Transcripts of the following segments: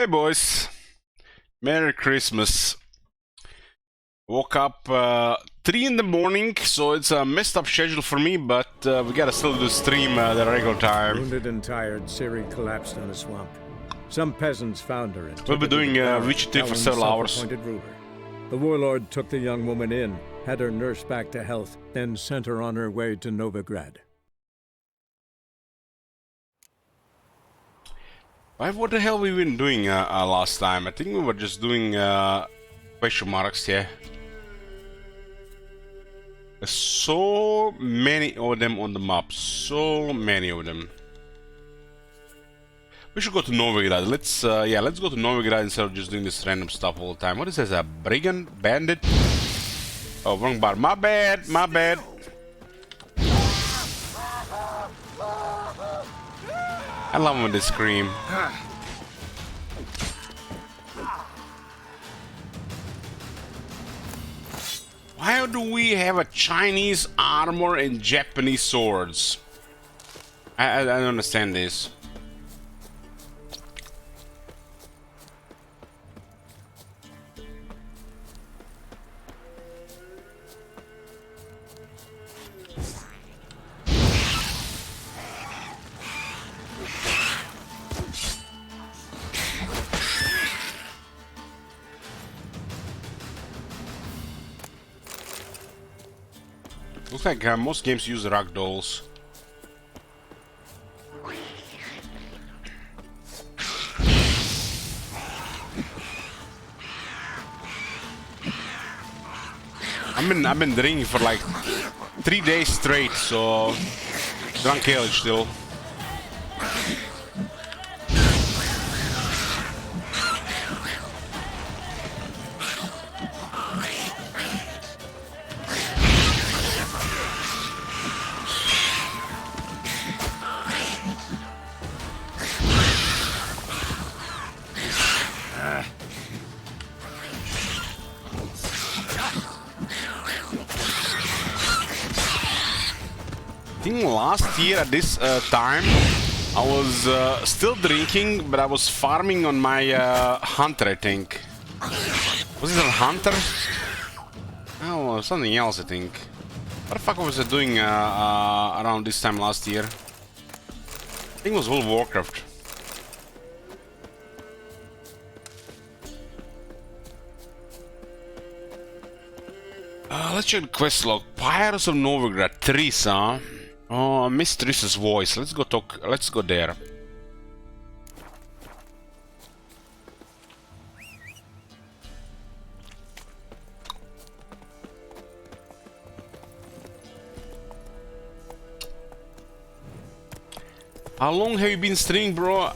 Hey boys, Merry Christmas. Woke up 3 in the morning, so it's a messed up schedule for me, but we gotta still do the stream at the regular time. Wounded and tired, Ciri collapsed in a swamp. Some peasants found her and We'll took be her to doing the tower, Witcher 2 for Elend's several hours. self-appointed ruler. The warlord took the young woman in, had her nursed back to health, then sent her on her way to Novigrad. What the hell we been doing last time? I think we were just doing question marks, yeah. There's so many of them on the map, so many of them. We should go to Novigrad. Let's go to Novigrad instead of just doing this random stuff all the time. What is this? A brigand? Bandit? Oh, wrong bar. My bad, my bad. I love when they scream. Why do we have a Chinese armor and Japanese swords? I don't understand this. Looks like most games use ragdolls. I've been drinking for like 3 days straight, so drunk hell still. I think last year at this time I was still drinking, but I was farming on my hunter, I think. Was it a hunter? Oh, something else, I think. What the fuck was I doing around this time last year? I think it was World of Warcraft. Let's check the quest log. Pirates of Novigrad, Teresa. Oh, I missed Teresa's voice. Let's go talk. Let's go there. How long have you been streaming, bro?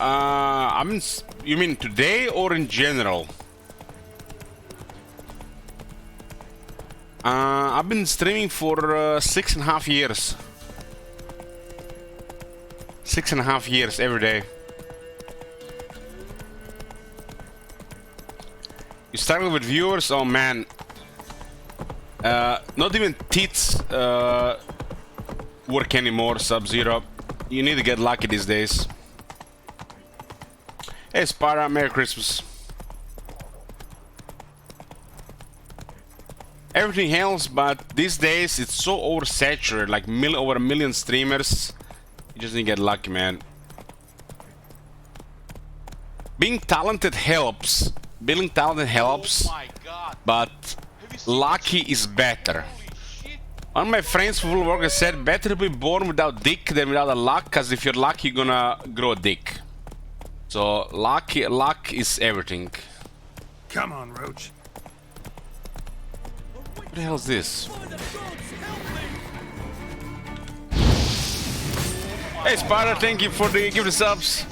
You mean today or in general? I've been streaming for 6.5 years. 6.5 years every day. You started with viewers? Oh man. Not even tits work anymore, Sub-Zero. You need to get lucky these days. Hey Spara, Merry Christmas. Everything helps, but these days it's so oversaturated, like over 1 million streamers. You just need to get lucky, man. Being talented helps. Being talented helps, but lucky is better. One of my friends from World of Warcraft said, better to be born without dick than without a luck, because if you're lucky, you're gonna grow a dick. So luck is everything. Come on, Roach. What the hell is this? Hey Spider, thank you for the give the subs.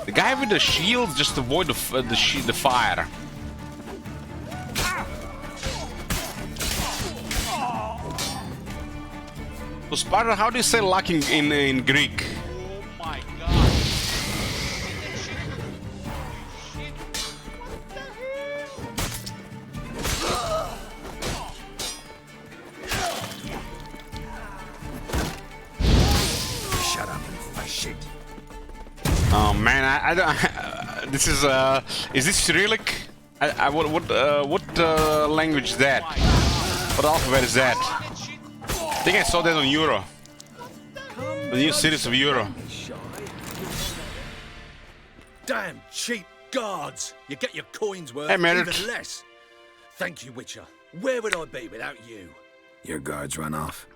The guy with the shield just avoid the fire. So Spider, how do you say luck in Greek? Oh my god. Oh man, I don't. This is this Cyrillic? What language is that? What alphabet is that? I think I saw that on Euro. The new series of Euro. Damn cheap guards! You get your coins worth, Hey, Merrick. even less. Thank you, Witcher. Where would I be without you? Your guards run off.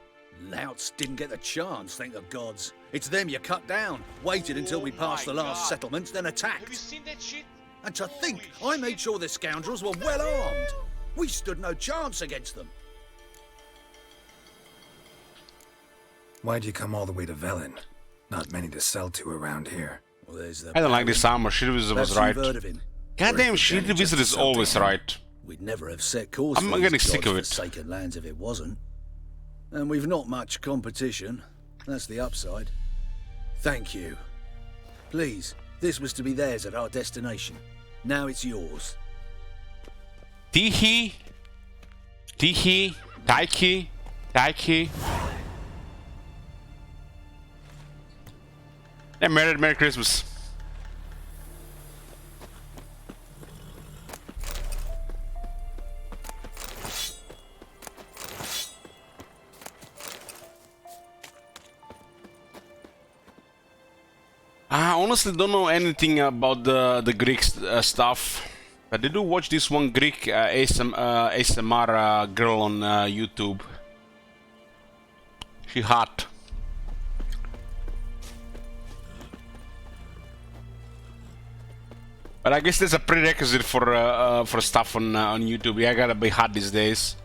Louts didn't get the chance, thank the gods. It's them you cut down. Waited until we passed the last settlements, then attacked. Have you seen that shit? And to think, I made sure the scoundrels were well armed. We stood no chance against them. Why'd you come all the way to Velen? Not many to sell to around here. Well, there's the I don't like this armor. Shield Wizard was right. Heard of him. Goddamn, Or if Shield it's only Wizard just is always something. right. We'd never have set course I'm for getting these sick of it. godforsaken lands if it wasn't. And we've not much competition. That's the upside. Thank you. Please, this was to be theirs at our destination. Now it's yours. Tihi, Taiki. Yeah, Merry Christmas. I honestly don't know anything about the Greek stuff, but I do watch this one Greek ASMR girl on YouTube. She hot. But I guess that's a prerequisite for stuff on YouTube. Yeah, I gotta be hot these days.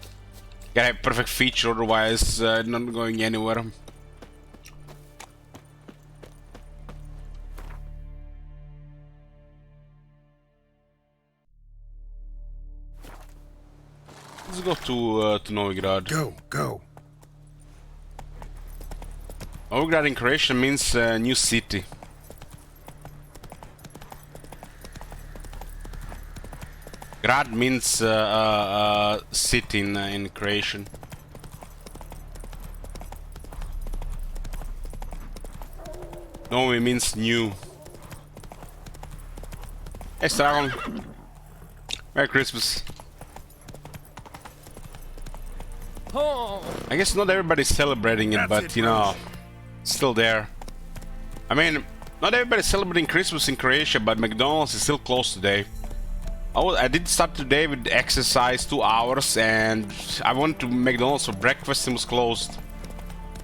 Gotta have perfect feature, otherwise not going anywhere. Let's go to Novigrad. Go. Novigrad in Croatian means new city. Grad means city in Croatian. Novi means new. Hey, Stragon. Merry Christmas. I guess not everybody's celebrating it, but you know, it's still there. I mean, not everybody's celebrating Christmas in Croatia, but McDonald's is still closed today. I did start today with exercise 2 hours, and I went to McDonald's for breakfast and was closed.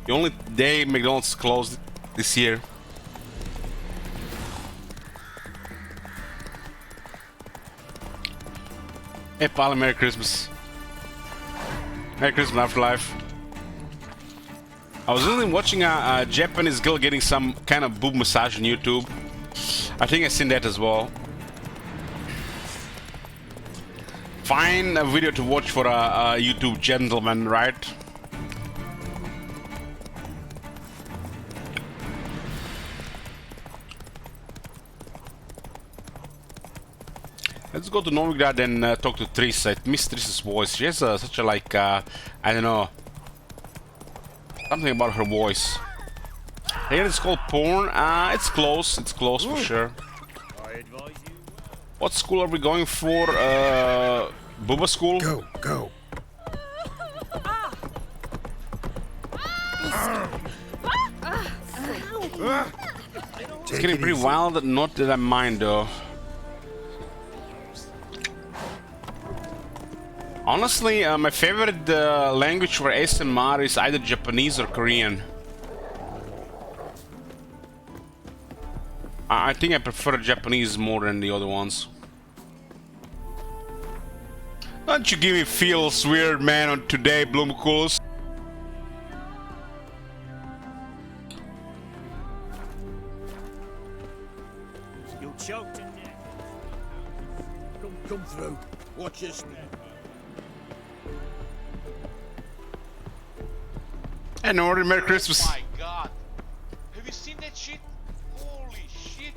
The only day McDonald's closed this year. Hey pal, Merry Christmas. Merry Christmas, Afterlife. I was really watching a Japanese girl getting some kind of boob massage on YouTube. I think I've seen that as well. Fine video to watch for a YouTube gentleman, right? Let's go to Novigrad and talk to Triss. I miss Triss's voice. She has such a like, I don't know, something about her voice. Here it's called porn. It's close. It's close for sure. What school are we going for? Booba school? Go. It's getting pretty wild. Not that I mind though. Honestly, my favorite language for ASMR is either Japanese or Korean. I think I prefer Japanese more than the other ones. Don't you give me feels weird, man, on today, Bloomcools. You choked in there. Come through. Watch your step. And order Merry Christmas. Oh my god. Have you seen that shit? Holy shit.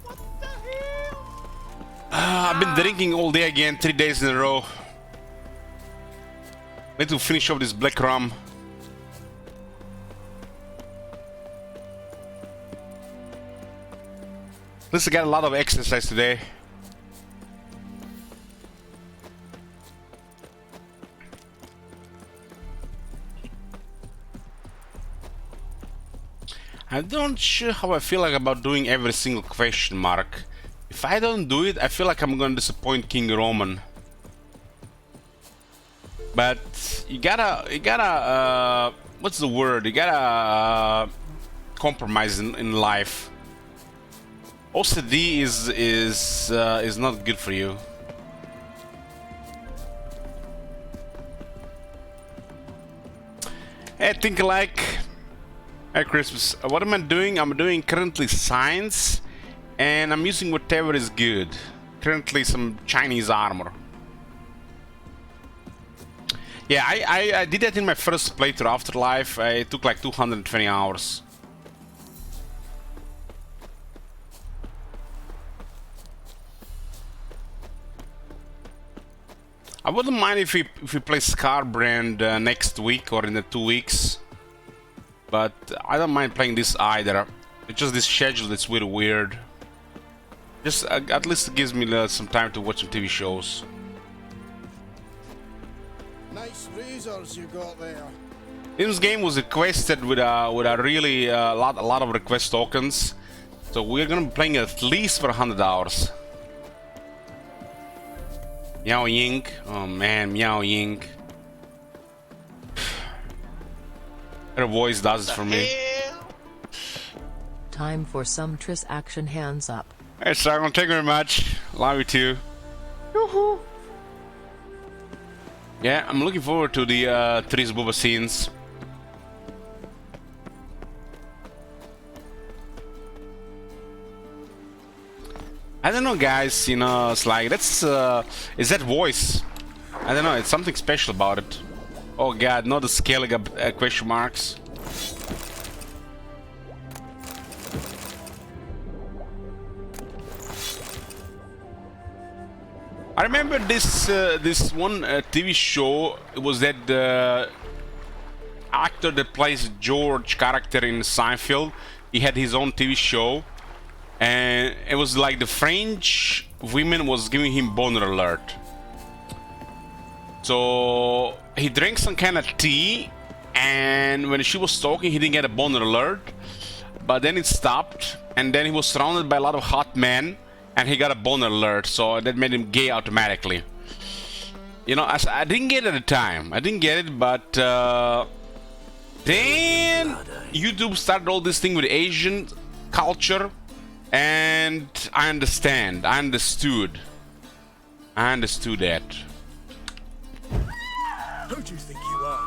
What the hell? I've been drinking all day again, 3 days in a row. Need to finish off this black rum. . At least I got a lot of exercise today. I'm not sure how I feel like about doing every single question mark. If I don't do it, I feel like I'm gonna disappoint King Roman. But you gotta, what's the word? You gotta compromise in life. OCD is not good for you. Hey, think alike. Hey, Christmas. What am I doing? I'm doing currently science, and I'm using whatever is good. Currently, some Chinese armor. Yeah, I did that in my first playthrough Afterlife. It took like 220 hours. I wouldn't mind if we play Scarbrand next week or in the 2 weeks. But I don't mind playing this either. It's just this schedule that's really weird. Just at least it gives me some time to watch some TV shows. Nice razors you got there. This game was requested with a really lot of request tokens, so we're gonna be playing at least for 100 hours. Miao Ying, oh man, Miao Ying. Her voice does it for me. Time for some Triss action. Hands up. Hey, Sargon, thank you very much. Love you too. Yoo-hoo. Yeah, I'm looking forward to the Triss Bubba scenes. I don't know, guys. You know, it's like that's is that voice? I don't know. It's something special about it. Oh God, not the scaling up question marks. I remember this this one TV show. It was that the actor that plays George character in Seinfeld. He had his own TV show, and it was like the French women was giving him boner alert. So he drank some kind of tea, and when she was talking, he didn't get a boner alert. But then it stopped, and then he was surrounded by a lot of hot men, and he got a boner alert. So that made him gay automatically. You know, I didn't get it at the time. I didn't get it, but then YouTube started all this thing with Asian culture, and I understand. I understood that. Who do you think you are?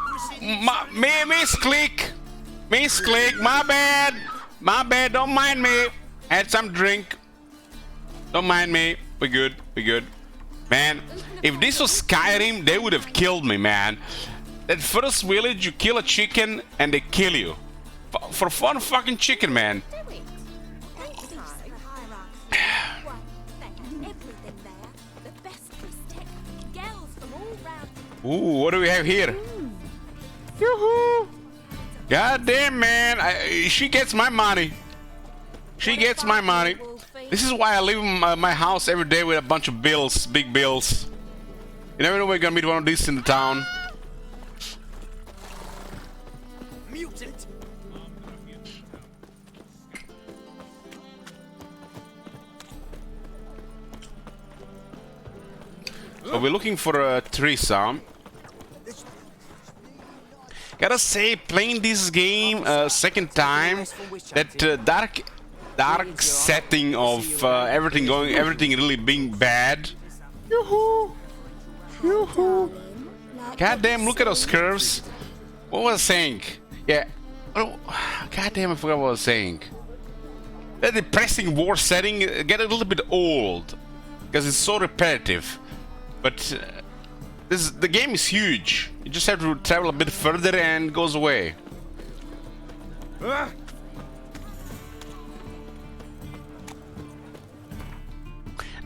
Misclick, my bad, don't mind me. Had some drink, don't mind me. We're good, man. If this was Skyrim, they would have killed me, man. That first village, you kill a chicken and they kill you for one fucking chicken, man. Ooh, what do we have here? Yoo-hoo! God damn, man. She gets my money. She gets my money. This is why I leave my house every day with a bunch of bills, big bills. You never know we're gonna meet one of these in the town. Mute it. So we're looking for a threesome. Gotta say, playing this game second time, that dark setting of everything really being bad. Yoo-hoo! Yoo-hoo! Goddamn! Look at those curves. What was I saying? Yeah. Oh, goddamn! I forgot what I was saying. That depressing war setting get a little bit old because it's so repetitive. But the game is huge. You just have to travel a bit further and it goes away.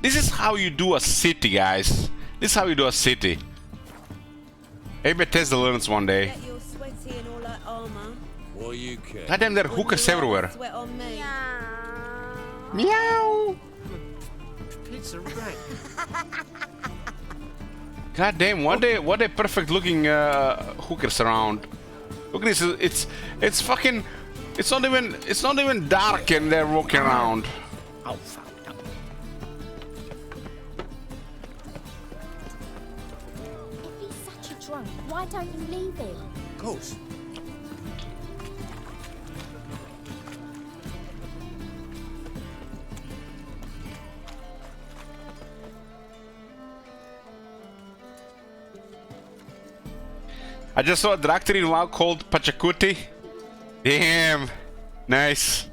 This is how you do a city, guys. This is how you do a city. Maybe Bethesda learns one day. What you care? Goddamn, there are hookers everywhere. Meow. It's a rat. God damn, what they perfect looking hookers around. Look at this, it's fucking, it's not even dark and they're walking around. Oh, fuck. If he's such a drunk, why don't you leave him? Of course. I just saw a director in WoW called Pachacuti. Damn, nice.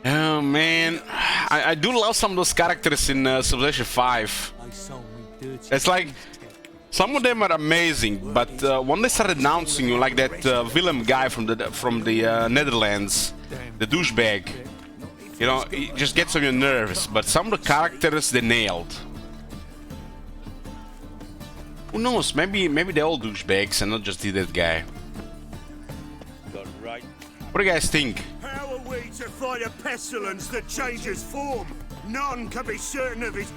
Oh man, I do love some of those characters in Civilization 5. It's like some of them are amazing, but when they start announcing you, like that Willem guy from the Netherlands, the douchebag, you know, it just gets on your nerves. But some of the characters they nailed. Who knows? Maybe they're all douchebags and not just that guy. What do you guys think? How are we to fight a pestilence that changes form? None can be certain of its...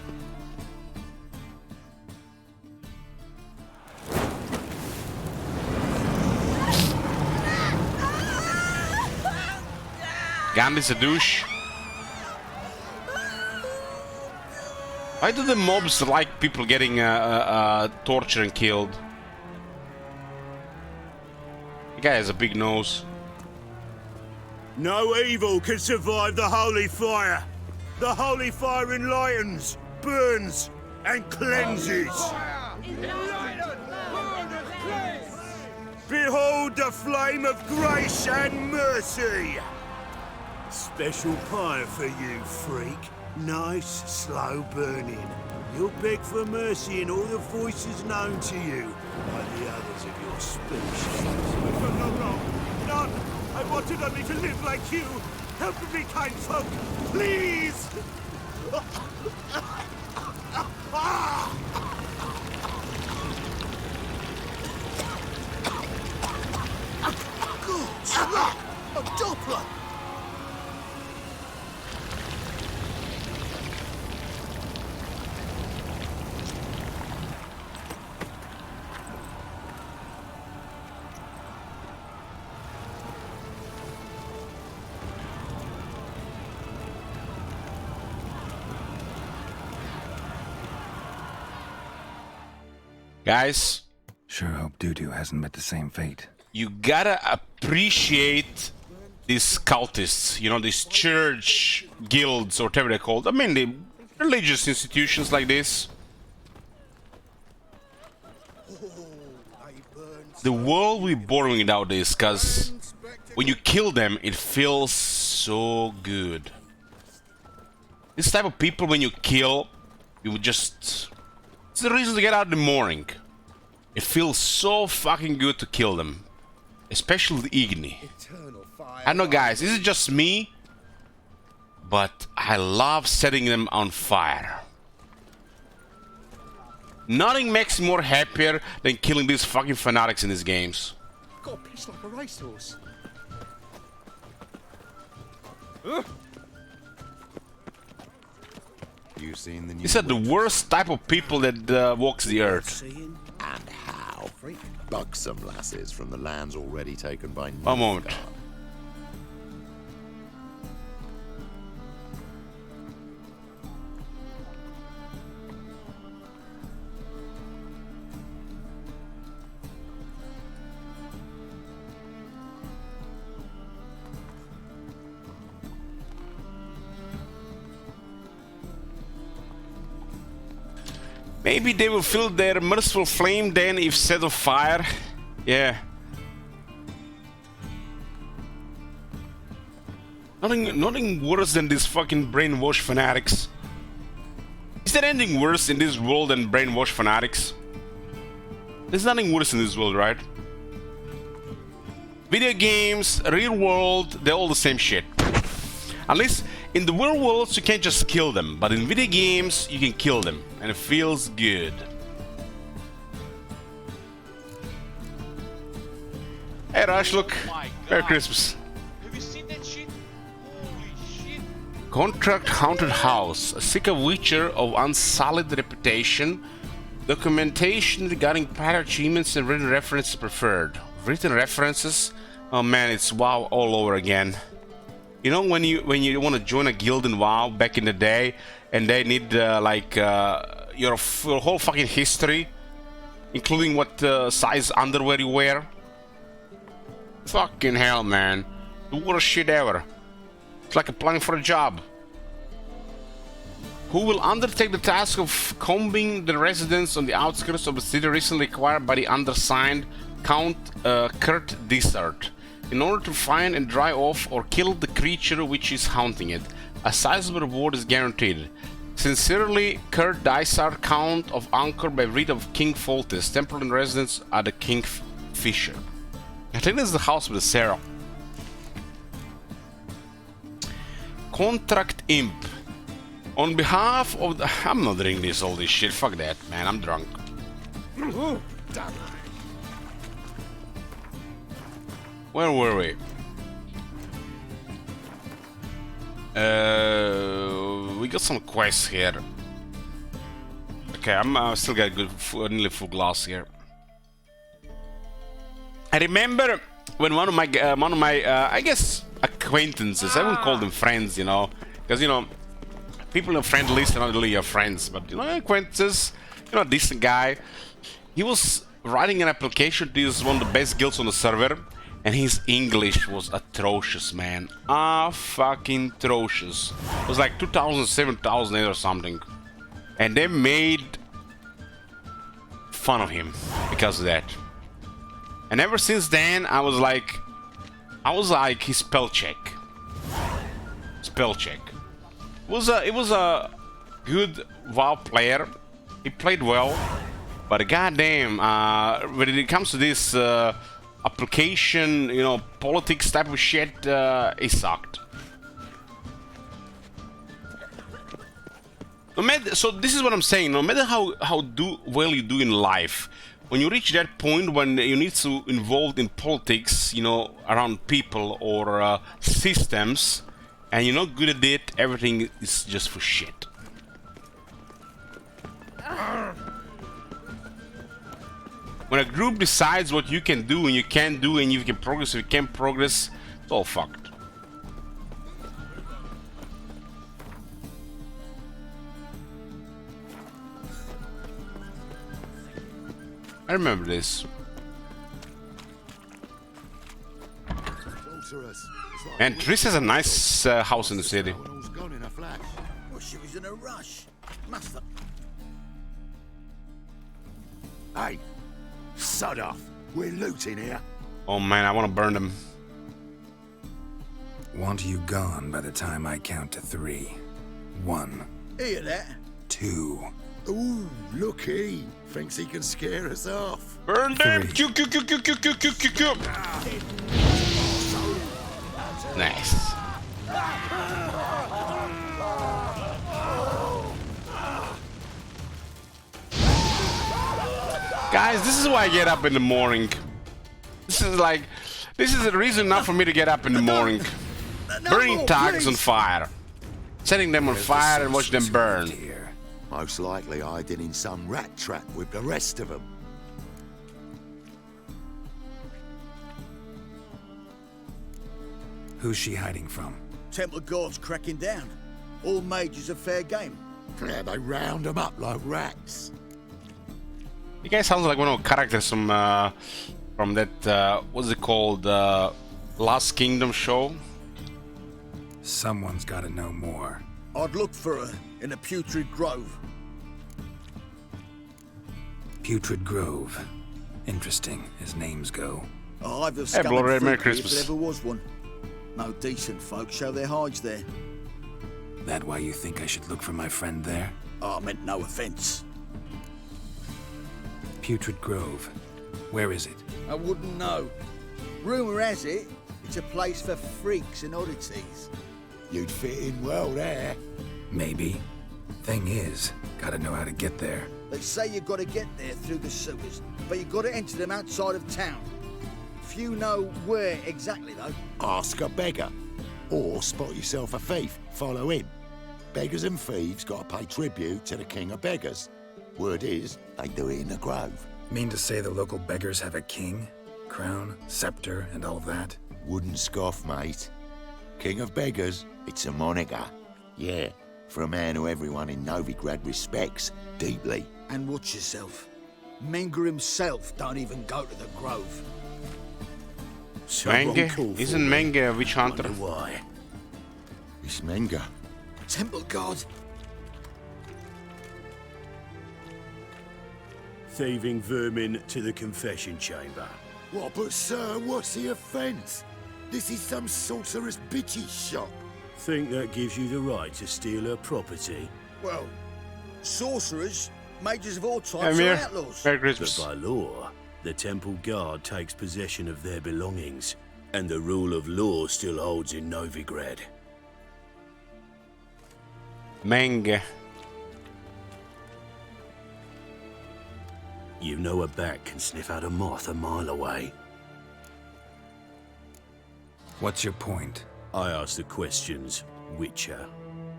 Gandhi's a douche. Why do the mobs like people getting tortured and killed? The guy has a big nose. No evil can survive the holy fire. The holy fire enlightens, burns, and cleanses. Behold the flame of grace and mercy. Special fire for you, freak. Nice, slow burning. You'll beg for mercy in all the voices known to you, like the others of your species. I've done no wrong. None. I wanted only to live like you. Help me, kind folk. Please! Good slap! A Doppler! Guys, Sure hope Dudu hasn't met the same fate. you gotta appreciate these cultists, you know, these church guilds or whatever they're called. I mean, the religious institutions like this. The world will be boring without this, because when you kill them, it feels so good. This type of people, when you kill, you would just... It's the reason to get out in the morning. It feels so fucking good to kill them. Especially the Igni. I know, guys, this is just me, but I love setting them on fire. Nothing makes me more happier than killing these fucking fanatics in these games. Got a piss like a racehorse. You seen the new These are the worst type of people that walks the earth. and how? Buxom lasses from the lands already taken by One moment. Nilfgaard. Maybe they will feel their merciful flame then if set on fire. Yeah. Nothing worse than these fucking brainwashed fanatics. Is there anything worse in this world than brainwashed fanatics? There's nothing worse in this world, right? Video games, real world, they're all the same shit. At least in the real world you can't just kill them, but in video games you can kill them, and it feels good. Hey Rush, look. My Merry God. Christmas. Have you seen that shit? Contract Haunted House. Seek a Witcher of unsullied reputation. Documentation regarding prior achievements and written references preferred. Written references? Oh man, it's WoW all over again. You know when you want to join a guild in WoW back in the day, and they need your whole fucking history, including what size underwear you wear. Fucking hell, man, the worst shit ever. It's like applying for a job. Who will undertake the task of combing the residents on the outskirts of the city recently acquired by the undersigned Count Kurt Dysart, in order to find and drive off or kill the creature which is haunting it. A sizable reward is guaranteed. Sincerely, Kurt Dysart, Count of Anchor by Reed of King Foltest, temporal and residence at the Kingfisher. I think this is the house with the Sarah. Contract Imp. On behalf of the... I'm not drinking all this shit. Fuck that, man. I'm drunk. Where were we? We got some quests here. Okay, I'm still got a good, nearly full glass here. I remember when one of my I guess acquaintances, I wouldn't call them friends, you know, because you know, people in a friend list are not really your friends, but you know, acquaintances, you know, a decent guy. He was writing an application to this one of the best guilds on the server, and his English was atrocious, man. Fucking atrocious. It was like 2007, 2008 or something, and they made fun of him because of that. And ever since then, I was like his spell check. Spell check. It was a good WoW player. He played well, but goddamn, when it comes to this application, you know, politics type of shit, he sucked. So this is what I'm saying. No matter how well you do in life, when you reach that point when you need to involve in politics, you know, around people or systems, and you're not good at it, everything is just for shit. When a group decides what you can do and you can't do, and you can progress or you can't progress, it's all fucked. I remember this. And Triss has a nice house in the city. Well, she was in a rush. Must have. Hey, sod off. We're looting here. Oh man, I want to burn them. Want you gone by the time I count to 3. 1. Hear that? 2. Ooh, looky. Thinks he can scare us off. Burn them! 3. Q, Q, Q, Q, Q, Q, Q, Q, Q. Nice. Guys, this is why I get up in the morning. This is the reason enough for me to get up in the morning. Burning targets on fire. Setting them on fire and watch them burn. Most likely hiding in some rat trap with the rest of them. Who's she hiding from? Templar Guard's cracking down. All mages are fair game. Yeah, they round them up like rats. You guys sound like one of the characters from that what's it called, Last Kingdom show. Someone's got to know more. I'd look for her in a Putrid Grove. Putrid Grove. Interesting, as names go. Oh, I've a Hey, Blood Merry Christmas. if there ever was one. No decent folk show their hides there. That why you think I should look for my friend there? Oh, I meant no offence. Putrid Grove. Where is it? I wouldn't know. Rumour has it, it's a place for freaks and oddities. You'd fit in well there. Maybe. Thing is, gotta know how to get there. They say you've got to get there through the sewers, but you've got to enter them outside of town. Few know where exactly, though. Ask a beggar. Or spot yourself a thief, follow him. Beggars and thieves got to pay tribute to the king of beggars. Word is, they do it in the grove. Mean to say the local beggars have a king, crown, scepter, and all that? Wouldn't scoff, mate. King of beggars, it's a moniker. Yeah, for a man who everyone in Novigrad respects deeply. And watch yourself. Menger himself don't even go to the grove. Menge? Isn't Menge a witch hunter? Wonder why? It's Menger. Temple God. Thieving vermin to the confession chamber. What, but sir, what's the offence? This is some sorcerer's bitch's shop. Think that gives you the right to steal her property? Well, sorcerers, mages of all types are Emir, outlaws. Merry But Christmas. by law, the temple guard takes possession of their belongings, and the rule of law still holds in Novigrad. Menge. You know a bat can sniff out a moth a mile away. What's your point? I ask the questions, Witcher.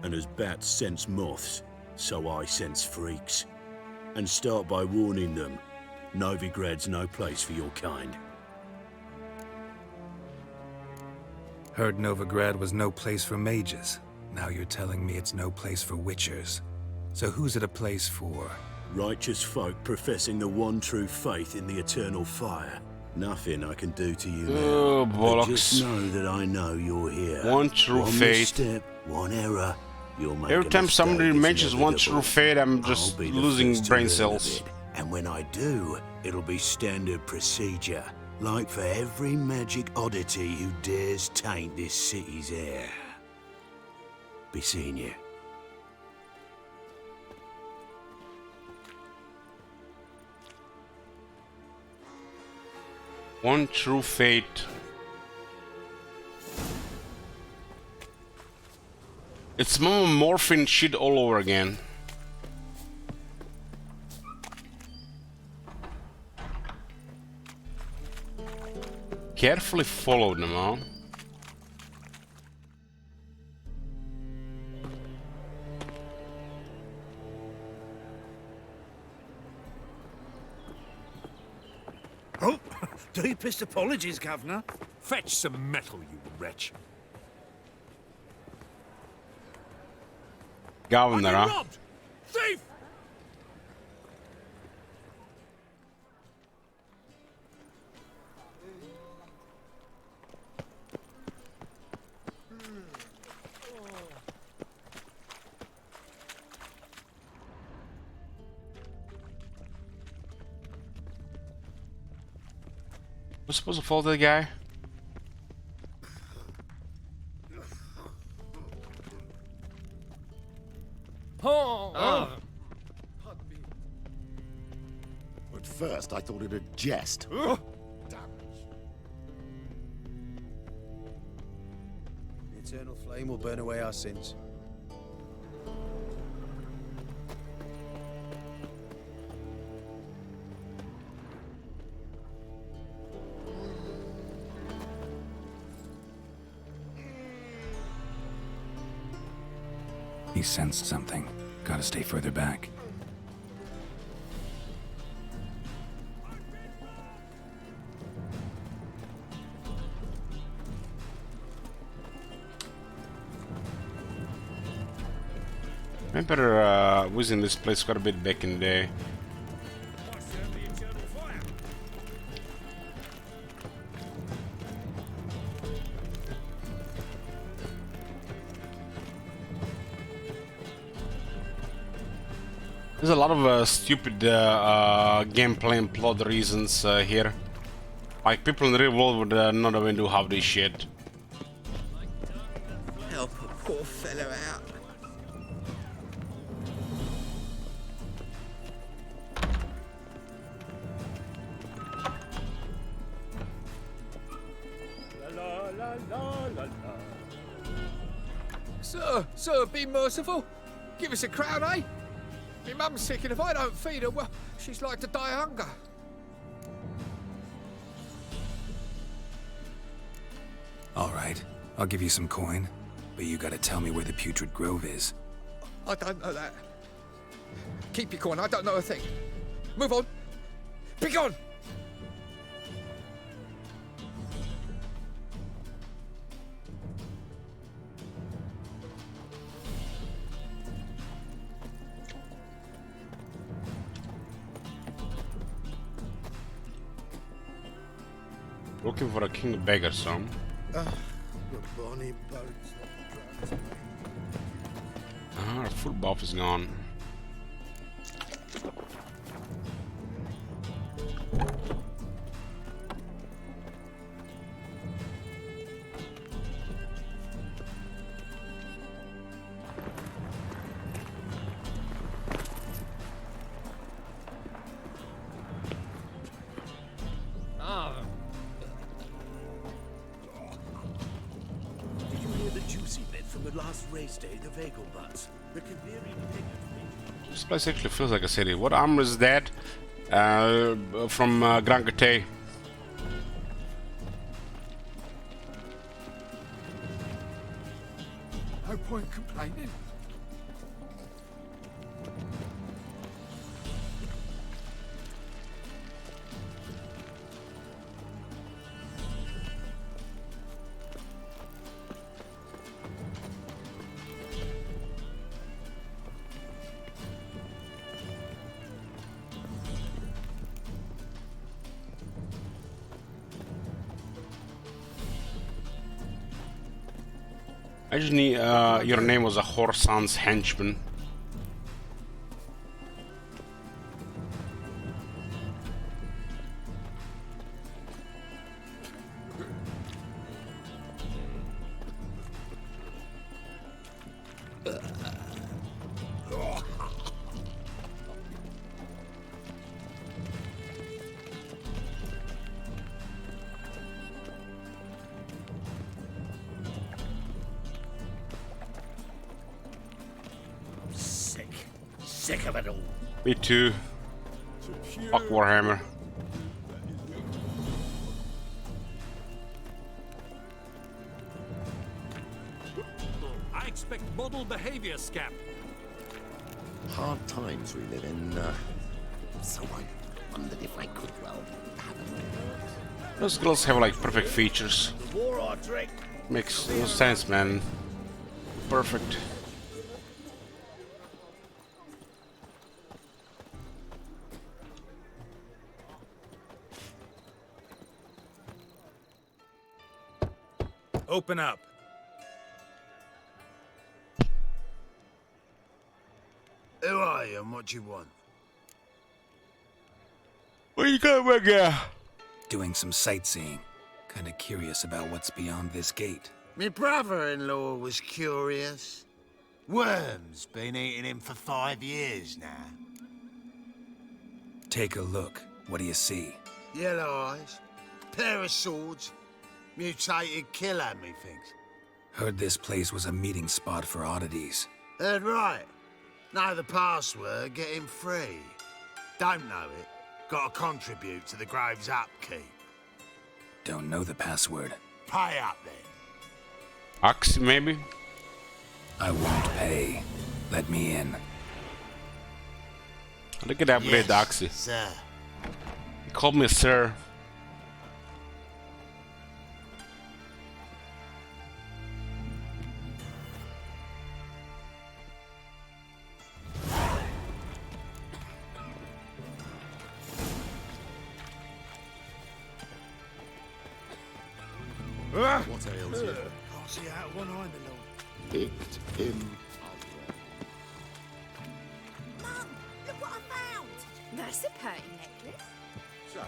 And as bats sense moths, so I sense freaks. And start by warning them, Novigrad's no place for your kind. Heard Novigrad was no place for mages. Now you're telling me it's no place for witchers. So who's it a place for? Righteous folk professing the one true faith in the eternal fire. Nothing I can do to you now. Oh, But bollocks. just know that I know you're here. One true one faith. misstep, one error. You'll make Every a time mistake somebody that's mentions one inevitable. true fate, I'm I'll just be the losing first to brain learn of cells. it. And when I do, it'll be standard procedure. Like for every magic oddity who dares taint this city's air. Be seeing you. One true fate. It's Mama Morphin shit all over again. Carefully follow them, huh? Oh, deepest apologies, Governor. Fetch some metal, you wretch. Governor, huh? Robbed! Thief! We're supposed to follow the guy? At first, I thought it a jest. The eternal flame will burn away our sins. He sensed something. Gotta stay further back. Remember visiting this place quite a bit back in the day. There's a lot of stupid gameplay and plot reasons here. Like, people in the real world would not even do half this shit. Help a poor fellow out. Sir, be merciful. Give us a crown, eh? My mum's sick, and if I don't feed her, well, she's like to die of hunger. All right. I'll give you some coin, but you gotta tell me where the Putrid Grove is. I don't know that. Keep your coin, I don't know a thing. Move on. Be gone! Looking for a king of beggars, son. The bonny boats that drives me. Ah, our full buff is gone. Did you hear the juicy bit from the last race day, the Vagelbutts? The Kaviri Beggars. This place actually feels like a city. What armor is that? From Grand Gate. No point complaining. I just need, your name was a Horsan's henchman. Sick of it all. Me too. Fuck Warhammer. I expect model behavior, Scap. Hard times we live in, so I wondered if I could, well, have a... Those girls have like perfect features. The war I drink. Makes no sense, man. Perfect. Open up. Who are you and what do you want? What you got, my guy? Doing some sightseeing. Kinda curious about what's beyond this gate. My brother-in-law was curious. Worms been eating him for 5 years now. Take a look. What do you see? Yellow eyes, pair of swords, mutated killer, methinks. Heard this place was a meeting spot for oddities. Heard right. Know the password, get him free. Don't know it, gotta contribute to the Grove's upkeep. Don't know the password. Pay up then. Oxy, maybe? I won't pay. Let me in. Look at that blade, Oxy. Sir. He called me sir. What ails you? Can't see out of one eye, my lord. Picked him. Mum, look what I found. That's a party necklace. So,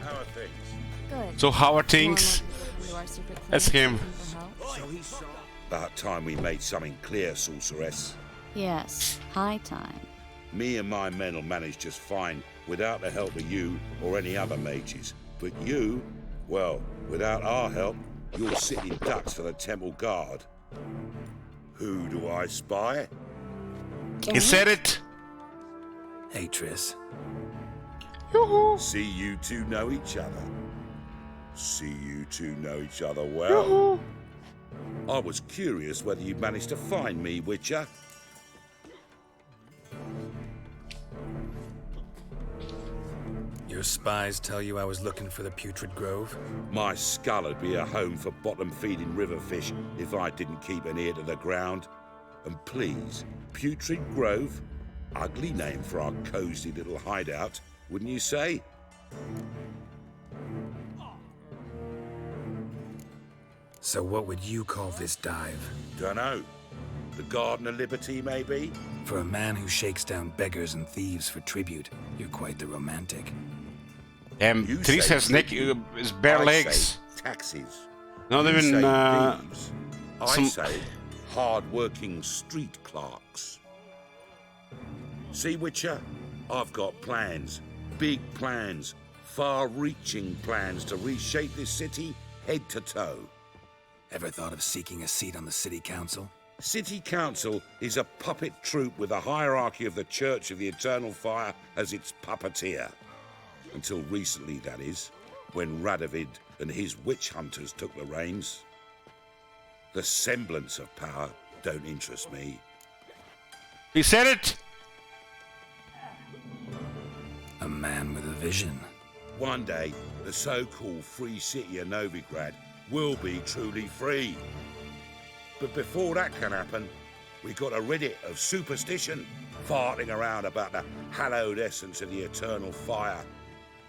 how are things? Good. So how are things? That's him. So he's shot. About time we made something clear, sorceress. Yes, high time. Me and my men will manage just fine without the help of you or any other mages. But you, well, without our help, you're sitting ducks for the temple guard. Who do I spy? He said it. Hey, Triss. See you two know each other. See you two know each other well. I was curious whether you'd managed to find me, Witcher. Your spies tell you I was looking for the Putrid Grove? My skull would be a home for bottom-feeding river fish if I didn't keep an ear to the ground. And please, Putrid Grove? Ugly name for our cosy little hideout, wouldn't you say? So what would you call this dive? Dunno. The Garden of Liberty, maybe? For a man who shakes down beggars and thieves for tribute, you're quite the romantic. You Tris say has his bare I legs. say taxis. Not You even say thieves. I some- say hard-working street clerks. See, Witcher, I've got plans. Big plans. Far-reaching plans to reshape this city head to toe. Ever thought of seeking a seat on the city council? City Council is a puppet troupe with a hierarchy of the Church of the Eternal Fire as its puppeteer. Until recently, that is, when Radovid and his witch hunters took the reins. The semblance of power don't interest me. He said it! A man with a vision. One day, the so-called free city of Novigrad will be truly free. But before that can happen, we got to rid it of superstition, farting around about the hallowed essence of the eternal fire.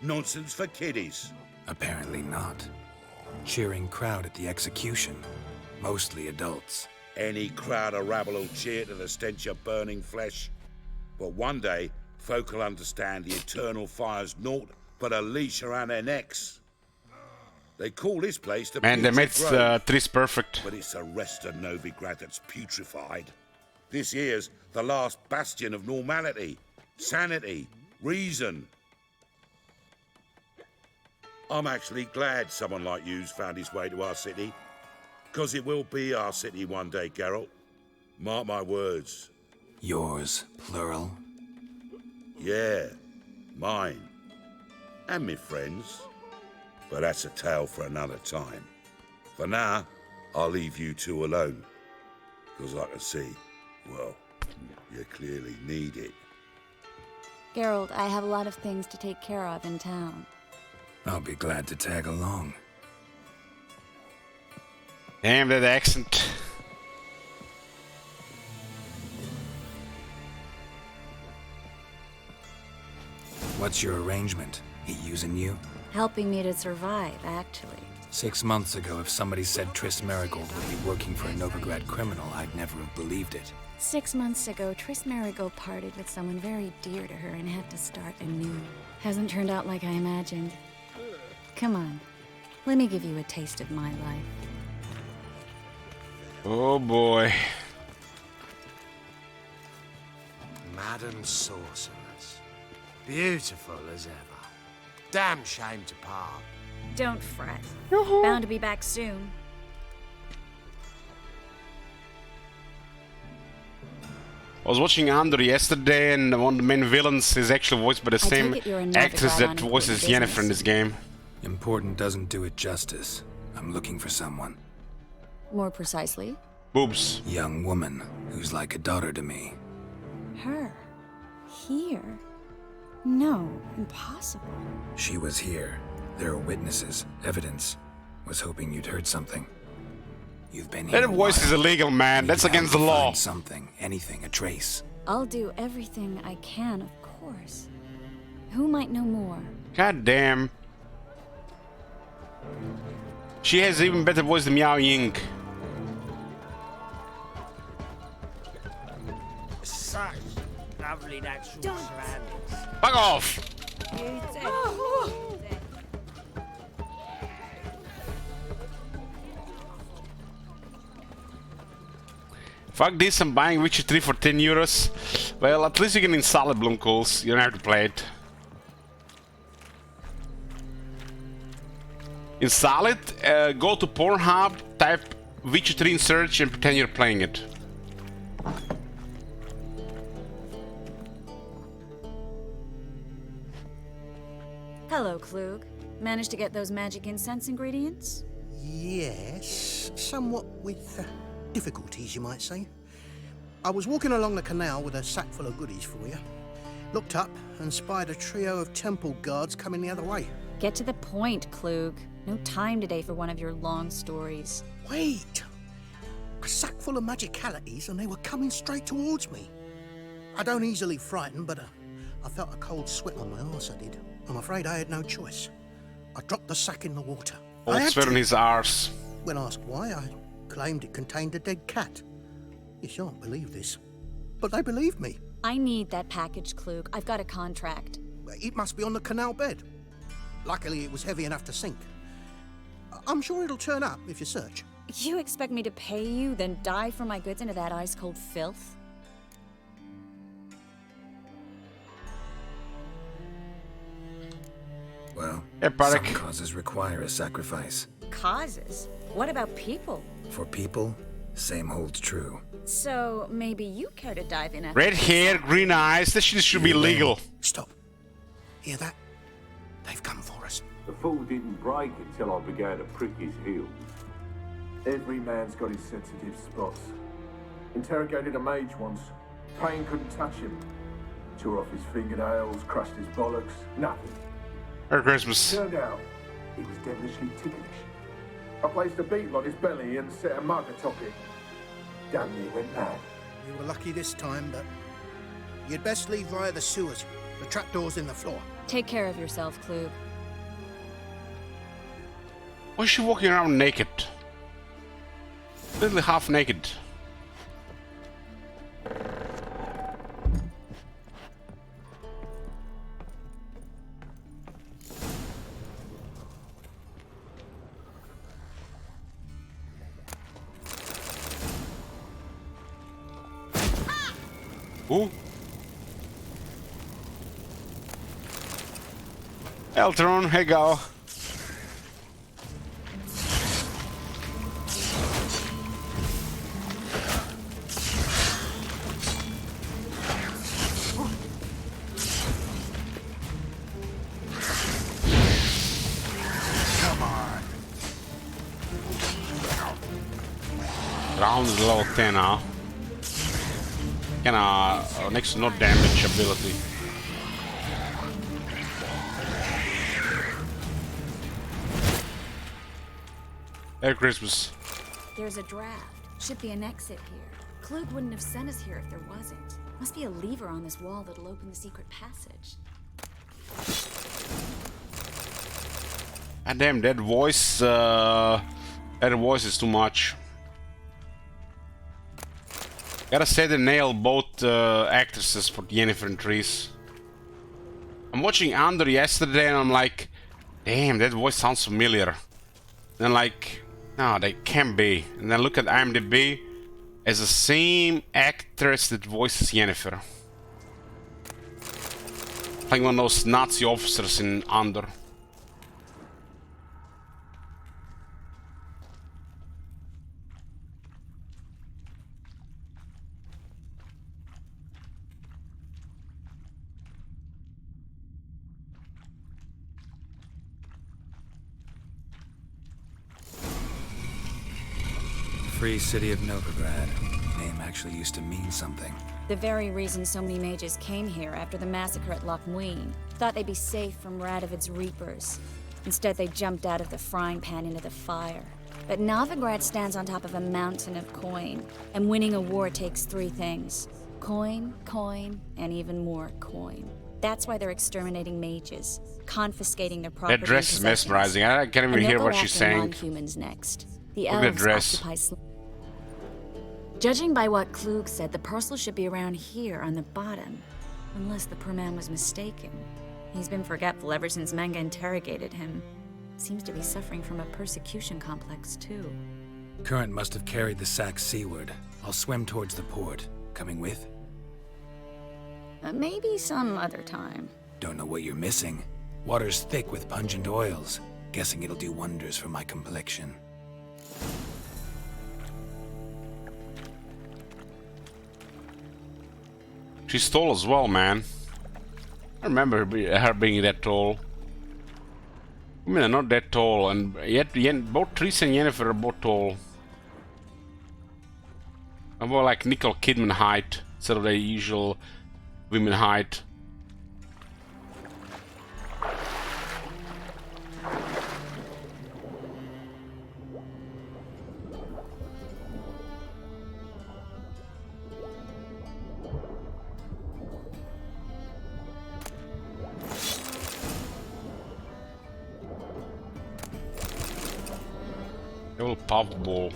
Nonsense for kiddies. Apparently not. Cheering crowd at the execution. Mostly adults. Any crowd of rabble will cheer to the stench of burning flesh. But one day, folk will understand the eternal fire's naught but a leash around their necks. They call this place the Man, they made Putrid Grove, Tris perfect. but it's the rest of Novigrad that's putrefied. This here's the last bastion of normality, sanity, reason. I'm actually glad someone like you's found his way to our city. Because it will be our city one day, Geralt. Mark my words. Yours, plural. Yeah, mine. And me friends. But that's a tale for another time. For now, I'll leave you two alone. Because I can see, well, you clearly need it. Geralt, I have a lot of things to take care of in town. I'll be glad to tag along. Damn that accent. What's your arrangement? He using you? Helping me to survive, actually. 6 months ago, if somebody said Triss Merigold would be working for a Novigrad criminal, I'd never have believed it. 6 months ago, Triss Merigold parted with someone very dear to her and had to start anew. Hasn't turned out like I imagined. Come on, let me give you a taste of my life. Oh boy. Madam Sorceress. Beautiful as ever. Damn shame to part. Don't fret. Bound to be back soon. I was watching Andor yesterday, and one of the main villains is actually voiced by the same take it you're a actress Novigrad that on voices important Yennefer in this game. Important doesn't do it justice. I'm looking for someone. More precisely, Boobs. Young woman who's like a daughter to me. her. Here? No, impossible. She was here. There are witnesses, evidence. Was hoping you'd heard something. You've been here. That voice is illegal, man. That's against the law. Find something, anything, a trace. I'll do everything I can, of course. Who might know more? God damn. She has even better voice than Miao Ying. Such lovely natural surroundings. Fuck off! Fuck this, I'm buying Witcher 3 for 10 euros. Well, at least you can install it, Blumkools. You don't have to play it. Install it, go to Pornhub, type Witcher 3 in search and pretend you're playing it. Hello, Klug. Managed to get those magic incense ingredients? Yes, somewhat with difficulties, you might say. I was walking along the canal with a sack full of goodies for you. Looked up and spied a trio of temple guards coming the other way. Get to the point, Klug. No time today for one of your long stories. Wait! A sack full of magicalities and they were coming straight towards me. I don't easily frighten, but I felt a cold sweat on my arse, I did. I'm afraid I had no choice. I dropped the sack in the water. Old sweat on his arse. When asked why, I claimed it contained a dead cat. You shan't believe this, but they believed me. I need that package, Klug. I've got a contract. It must be on the canal bed. Luckily, it was heavy enough to sink. I'm sure it'll turn up if you search. You expect me to pay you, then dive for my goods into that ice-cold filth? Well, Hey, some causes require a sacrifice. Causes? What about people? For people, same holds true. So, maybe you care to dive in after... Red hair, green eyes, this shit should be legal. Stop. Hear that? They've come for us. The fall didn't break until I began to prick his heels. Every man's got his sensitive spots. Interrogated a mage once. Pain couldn't touch him. Tore off his fingernails, crushed his bollocks, nothing. Merry Christmas. Turned out, he was devilishly ticklish. I placed a beetle on his belly and set a mug atop it. Damn near went mad. You were lucky this time, but you'd best leave via the sewers. The trapdoor's in the floor. Take care of yourself, Klug. Why is she walking around naked? Literally half naked. Ooh. Eltron, here you go. Round is level 10 now. Kinda next to no damage ability. Merry Christmas. There's a draft. Should be an exit here. Klug wouldn't have sent us here if there wasn't. Must be a lever on this wall that'll open the secret passage. And damn, that voice is too much. Gotta say they nailed both actresses for Yennefer and Triss. I'm watching Andor yesterday and I'm like, damn, that voice sounds familiar. Then like, no, they can't be. And then look at IMDb, as the same actress that voices Yennefer. Playing one of those Nazi officers in Andor. Free City of Novigrad. Name actually used to mean something. The very reason so many mages came here after the massacre at Loch Muin. Thought they'd be safe from Radovid's reapers. Instead, they jumped out of the frying pan into the fire. But Novigrad stands on top of a mountain of coin, and winning a war takes three things. Coin, coin, and even more coin. That's why they're exterminating mages, confiscating their property. That dress is mesmerizing. I can't even hear what she's saying. Non-humans next. The Look at elves the dress. occupy. Judging by what Klug said, the parcel should be around here on the bottom. Unless the poor man was mistaken. He's been forgetful ever since Manga interrogated him. Seems to be suffering from a persecution complex, too. Current must have carried the sack seaward. I'll swim towards the port. Coming with? Maybe some other time. Don't know what you're missing. Water's thick with pungent oils. Guessing it'll do wonders for my complexion. She's tall as well, man. I remember her being that tall. Women are not that tall, and yet both Tris and Yennefer are both tall. I'm more like Nicole Kidman height instead of the usual women height. A little puffball.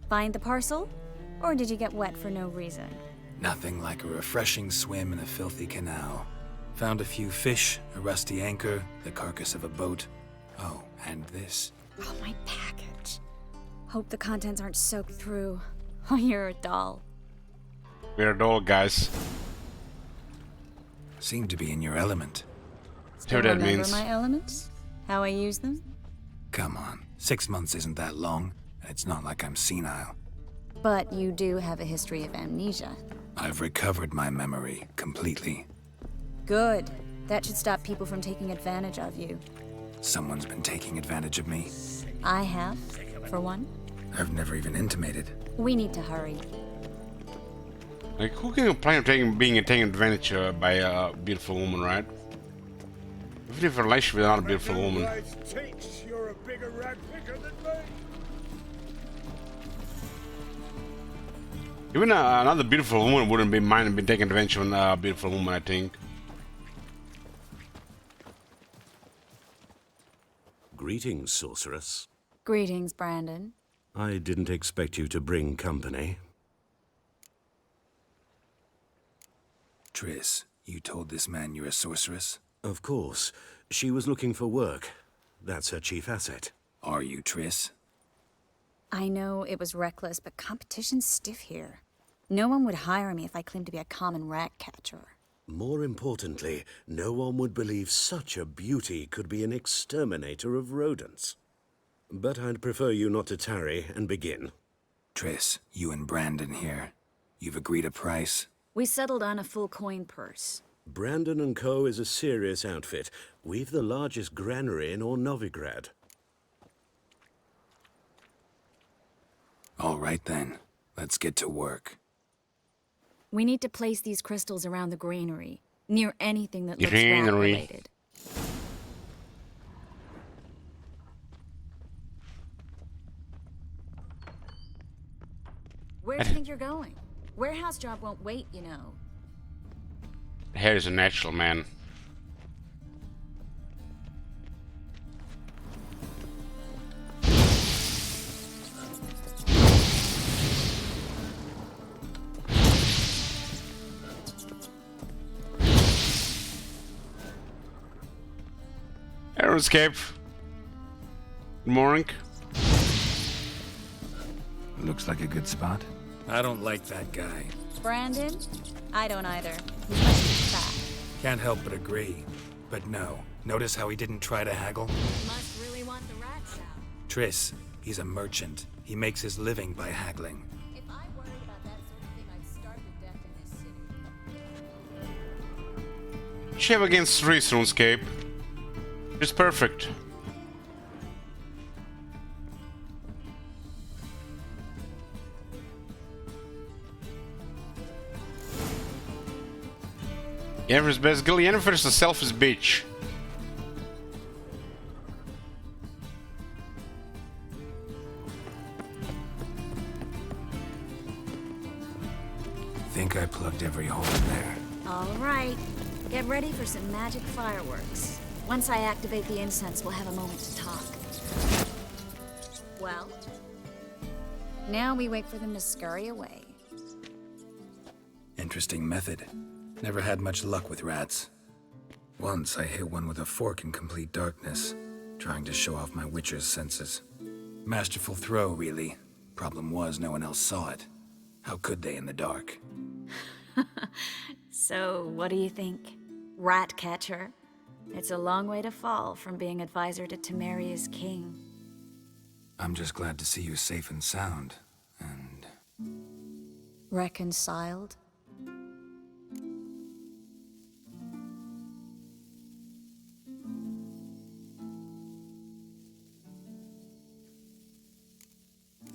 Find the parcel? Or did you get wet for no reason? Nothing like a refreshing swim in a filthy canal. Found a few fish, a rusty anchor, the carcass of a boat. Oh, and this. Oh, my package. Hope the contents aren't soaked through. Oh, you're a doll. We're a doll, guys. Seem to be in your element. Whatever that Remember means. my elements? How I use them? Come on, 6 months isn't that long, and it's not like I'm senile. But you do have a history of amnesia. I've recovered my memory completely. Good. That should stop people from taking advantage of you. Someone's been taking advantage of me. I have, for one. I've never even intimated. We need to hurry. Like, who can complain of being taken advantage by a beautiful woman, right? Even if a relationship with another beautiful woman. You're a bigger rat picker than me. Even another beautiful woman wouldn't be mind being taken advantage of a beautiful woman, I think. Greetings, sorceress. Greetings, Brandon. I didn't expect you to bring company. Triss, you told this man you're a sorceress? Of course. She was looking for work. That's her chief asset. Are you, Triss? I know it was reckless, but competition's stiff here. No one would hire me if I claimed to be a common rat catcher. More importantly, no one would believe such a beauty could be an exterminator of rodents. But I'd prefer you not to tarry and begin. Triss, you and Brandon here. You've agreed a price? We settled on a full coin purse. Brandon & Co. is a serious outfit. We've the largest granary in all Novigrad. All right then. Let's get to work. We need to place these crystals around the granary, near anything that looks Granary. rat-related. Where do you think you're going? Warehouse job won't wait, you know. Harry's a natural man. Aeroscape. Good morning. Looks like a good spot. I don't like that guy. Brandon? I don't either. He's much too fat. Can't help but agree. But no. Notice how he didn't try to haggle? Must really want the rats out. Triss, he's a merchant. He makes his living by haggling. If I worried about that sort of thing, I'd starve to death in this city. What you have against Tris, RuneScape? It's perfect. Yennefer's best girl. Yennefer's a selfish bitch. Think I plugged every hole in there. All right. Get ready for some magic fireworks. Once I activate the incense, we'll have a moment to talk. Well? Now we wait for them to scurry away. Interesting method. Never had much luck with rats. Once I hit one with a fork in complete darkness, trying to show off my witcher's senses. Masterful throw, really. Problem was, no one else saw it. How could they in the dark? So, what do you think? Rat catcher? It's a long way to fall from being advisor to Temeria's king. I'm just glad to see you safe and sound. And... Reconciled?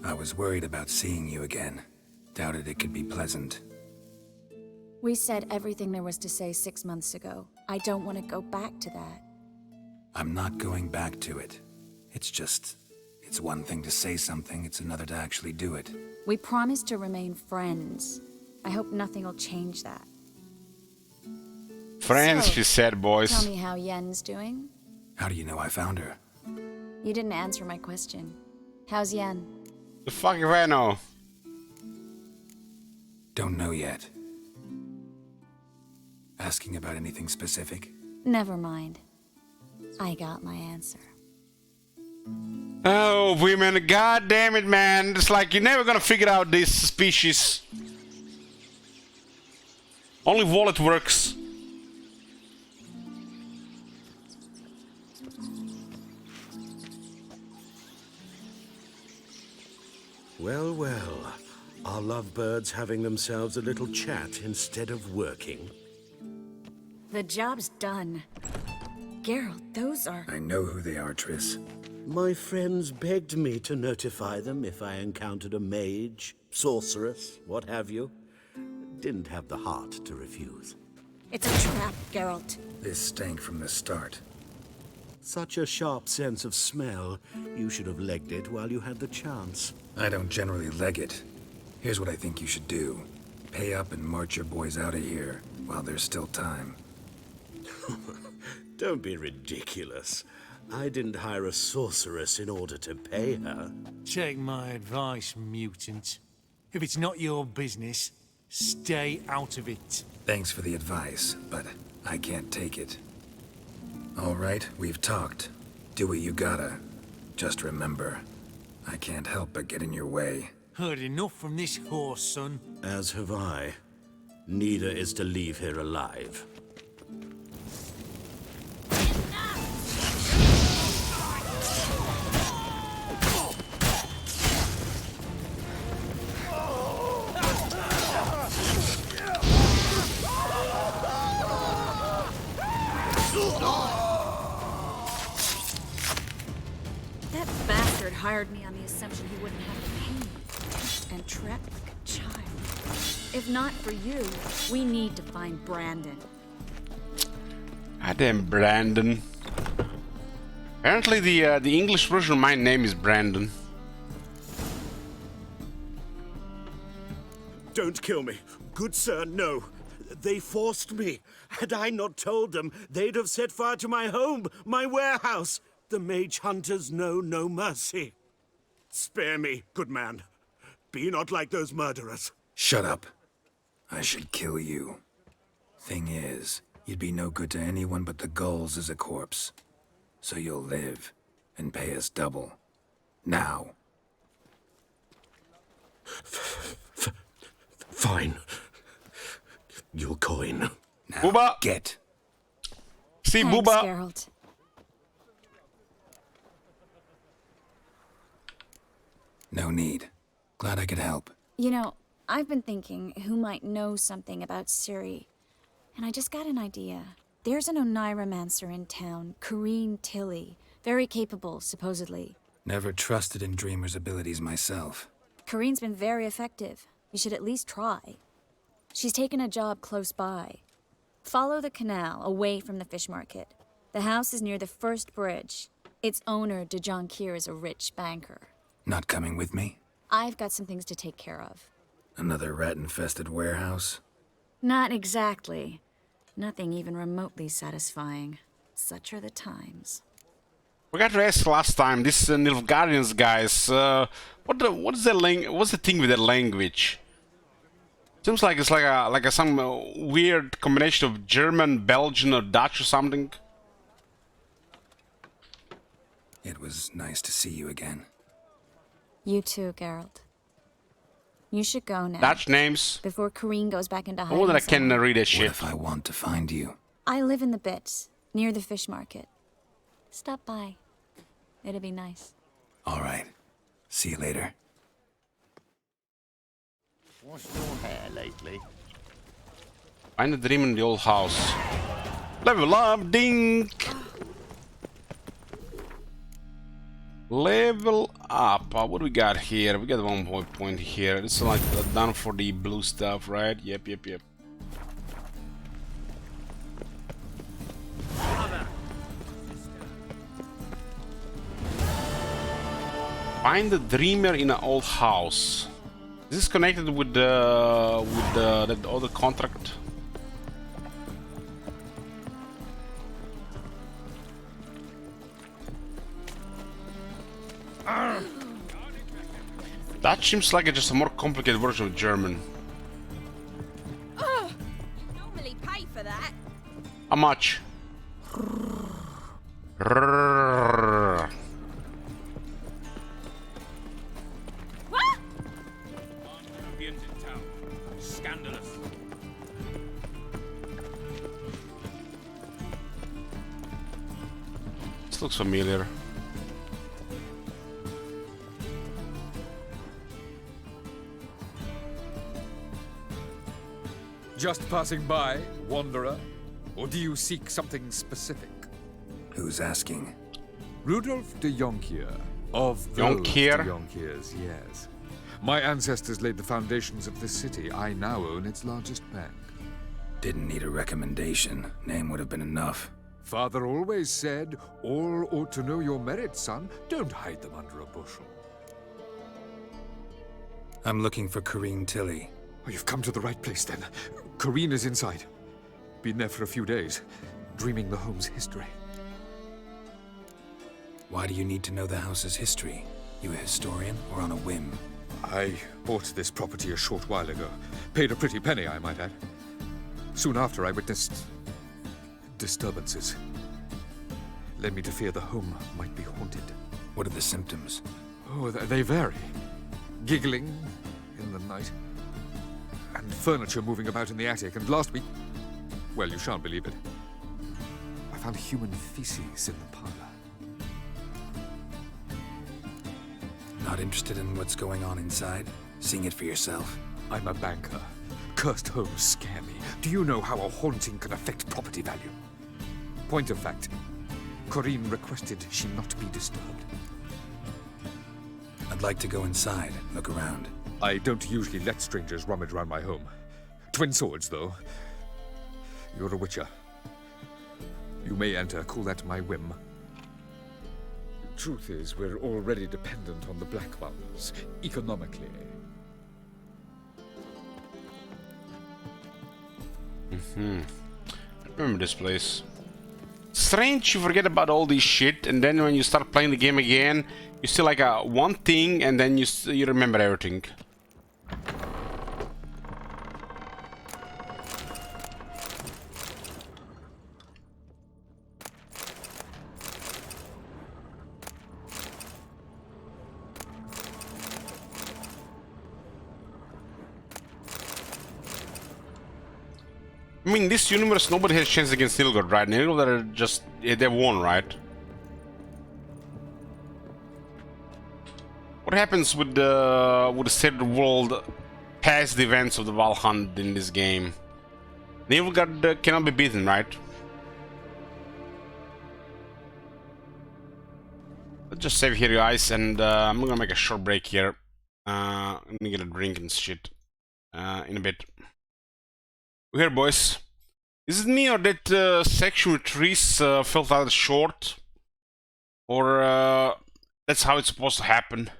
I was worried about seeing you again. Doubted it could be pleasant. We said everything there was to say 6 months ago. I don't want to go back to that. I'm not going back to it. It's just... It's one thing to say something, it's another to actually do it. We promised to remain friends. I hope nothing will change that. Friends, So, she said, boys. Tell me how Yen's doing. How do you know I found her? You didn't answer my question. How's Yen? The fuck if I know? Don't know yet. Asking about anything specific? Never mind. I got my answer. Oh, women, god damn it, man. It's like you're never gonna figure out this species. Only wallet works. Well, well. Are lovebirds having themselves a little chat instead of working? The job's done. Geralt, those are... I know who they are, Triss. My friends begged me to notify them if I encountered a mage, sorceress, what have you. Didn't have the heart to refuse. It's a trap, Geralt. This stank from the start. Such a sharp sense of smell. You should have legged it while you had the chance. I don't generally leg it. Here's what I think you should do. Pay up and march your boys out of here while there's still time. Don't be ridiculous. I didn't hire a sorceress in order to pay her. Take my advice, mutant. If it's not your business, stay out of it. Thanks for the advice, but I can't take it. All right, we've talked. Do what you gotta. Just remember, I can't help but get in your way. Heard enough from this horse, son. As have I. Neither is to leave here alive. That bastard hired me on the assumption he wouldn't have to pay me. And trapped like a child. If not for you, we need to find Brandon. Goddamn Brandon. Apparently the English version of my name is Brandon. Don't kill me. Good sir, no. They forced me. Had I not told them, they'd have set fire to my home, my warehouse. The mage hunters know no mercy. Spare me, good man. Be not like those murderers. Shut up. I should kill you. Thing is, you'd be no good to anyone but the gulls as a corpse. So you'll live and pay us double. Now. Fine. Your coin. Now Booba! Get. See, Thanks, Booba! Geralt. No need. Glad I could help. You know, I've been thinking who might know something about Ciri. And I just got an idea. There's an Oneiromancer in town, Corrine Tilly. Very capable, supposedly. Never trusted in Dreamer's abilities myself. Corrine's been very effective. You should at least try. She's taken a job close by. Follow the canal, away from the fish market. The house is near the first bridge. Its owner, de Jonquier, is a rich banker. Not coming with me? I've got some things to take care of. Another rat-infested warehouse? Not exactly. Nothing even remotely satisfying. Such are the times. Forgot to ask last time. This Nilfgaardians guys. What's the thing with that language? Seems like it's like some weird combination of German, Belgian, or Dutch or something. It was nice to see you again. You too, Geralt. You should go now. Dutch names. Before Corrine goes back into hiding. More than I can read that shit. What if I want to find you? I live in the Bits, near the fish market. Stop by. It'll be nice. All right. See you later. What's your hair lately? Find a dream in the old house. Level up, dink! Level up. What do we got here? We got 1 point here. This is like done for the blue stuff, right? Yep. Find the dreamer in an old house. Is this connected with the other contract? That seems like just a more complicated version of German. Normally pay for that. How much? Scandalous. This looks familiar. Just passing by, wanderer? Or do you seek something specific? Who's asking? Rudolf de Jonkier. Of those Jonkier? de Jonkiers, yes. My ancestors laid the foundations of this city. I now own its largest bank. Didn't need a recommendation. Name would have been enough. Father always said, all ought to know your merits, son. Don't hide them under a bushel. I'm looking for Corrine Tilly. Oh, you've come to the right place, then. Corrine is inside. Been there for a few days, dreaming the home's history. Why do you need to know the house's history? You a historian or on a whim? I bought this property a short while ago. Paid a pretty penny, I might add. Soon after, I witnessed disturbances. Led me to fear the home might be haunted. What are the symptoms? Oh, they vary. Giggling in the night. And furniture moving about in the attic. And last week, well, you shan't believe it, I found human feces in the parlor. Not interested in what's going on inside? Seeing it for yourself? I'm a banker. Cursed homes scare me. Do you know how a haunting can affect property value? Point of fact, Corrine requested she not be disturbed. I'd like to go inside, look around. I don't usually let strangers rummage around my home. Twin swords, though. You're a witcher. You may enter, call that my whim. Truth is, we're already dependent on the Black Ones, economically. I remember this place. Strange you forget about all this shit, and then when you start playing the game again, you still like one thing, and then you remember everything. I mean, this universe, nobody has chance against Nilfgaard, right? Nilfgaard are just... they won, right? What happens with the third world past the events of the Valhalla in this game? Nilfgaard cannot be beaten, right? Let's just save here, guys, and I'm gonna make a short break here. I'm gonna get a drink and shit in a bit. We're here, boys. Is it me or that section with trees felt out short? Or that's how it's supposed to happen?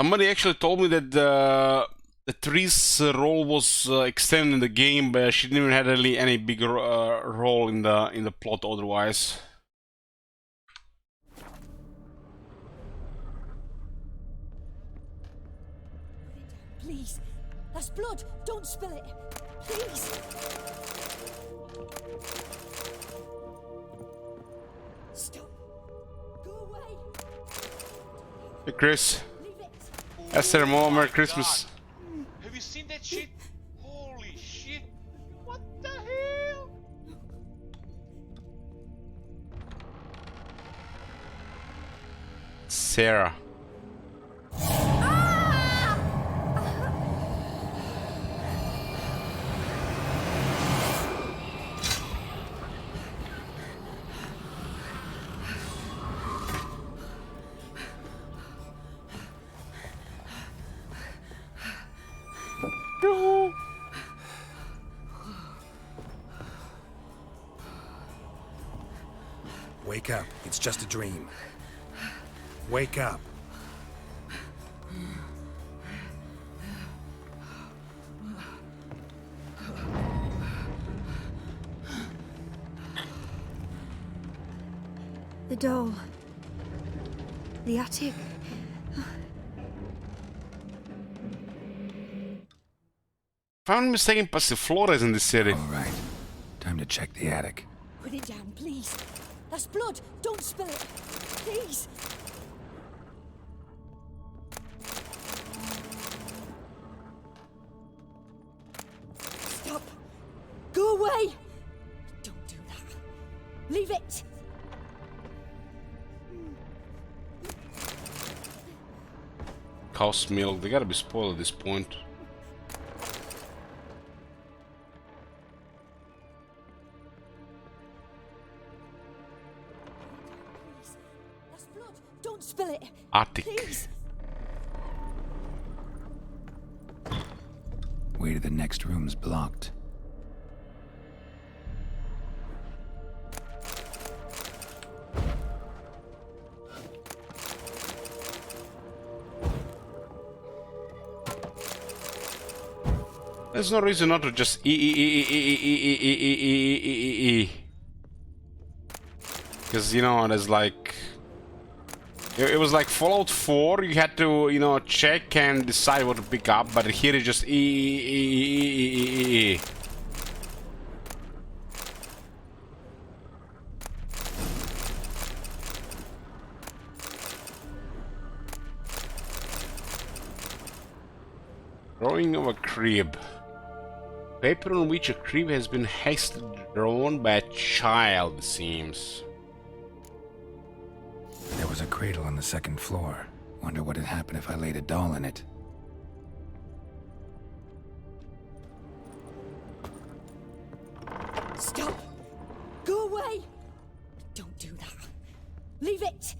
Somebody actually told me that the trees role was extended in the game, but she didn't even have really any big role in the plot otherwise. Please. That's blood. Don't spill it. Please. Stop. Go away. Hey, Chris. Leave it. Esther Mo, Merry Christmas. Have you seen that shit? Holy shit! What the hell? Sarah. Wake up. It's just a dream. Wake up. The doll. The attic. If I'm not mistaken, Passiflora is in the city. All right. Time to check the attic. Put it down, please. That's blood. Don't spill it. Please. Stop. Go away. Don't do that. Leave it. Cow's milk. They gotta be spoiled at this point. That's blood. Don't spill it. Attic. Please. Way to the next room's blocked. There's no reason not to just because, you know, there's like... It was like Fallout 4, you had to, you know, check and decide what to pick up, but here it's just Drawing of a crib. Paper on which a crib has been hastily drawn by a child, it seems. There was a cradle on the second floor. Wonder what had happened if I laid a doll in it. Stop. Go away. Don't do that. Leave it.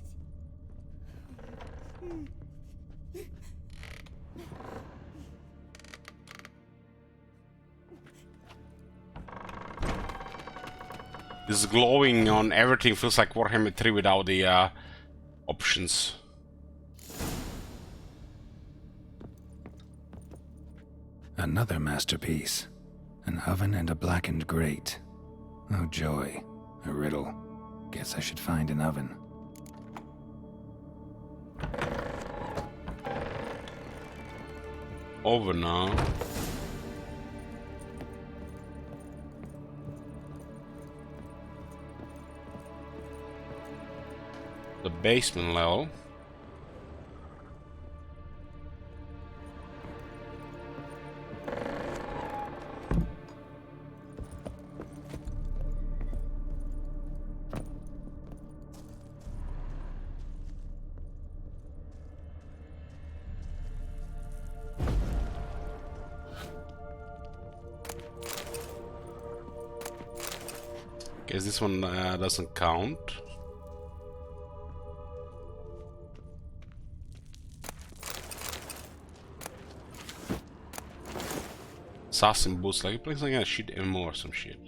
This glowing on everything feels like Warhammer 3 without the options. Another masterpiece. An oven and a blackened grate. Oh joy. A riddle. Guess I should find an oven. Over now. The basement level. Guess this one doesn't count. Assassin boots, like it plays like a shit MMO or some shit.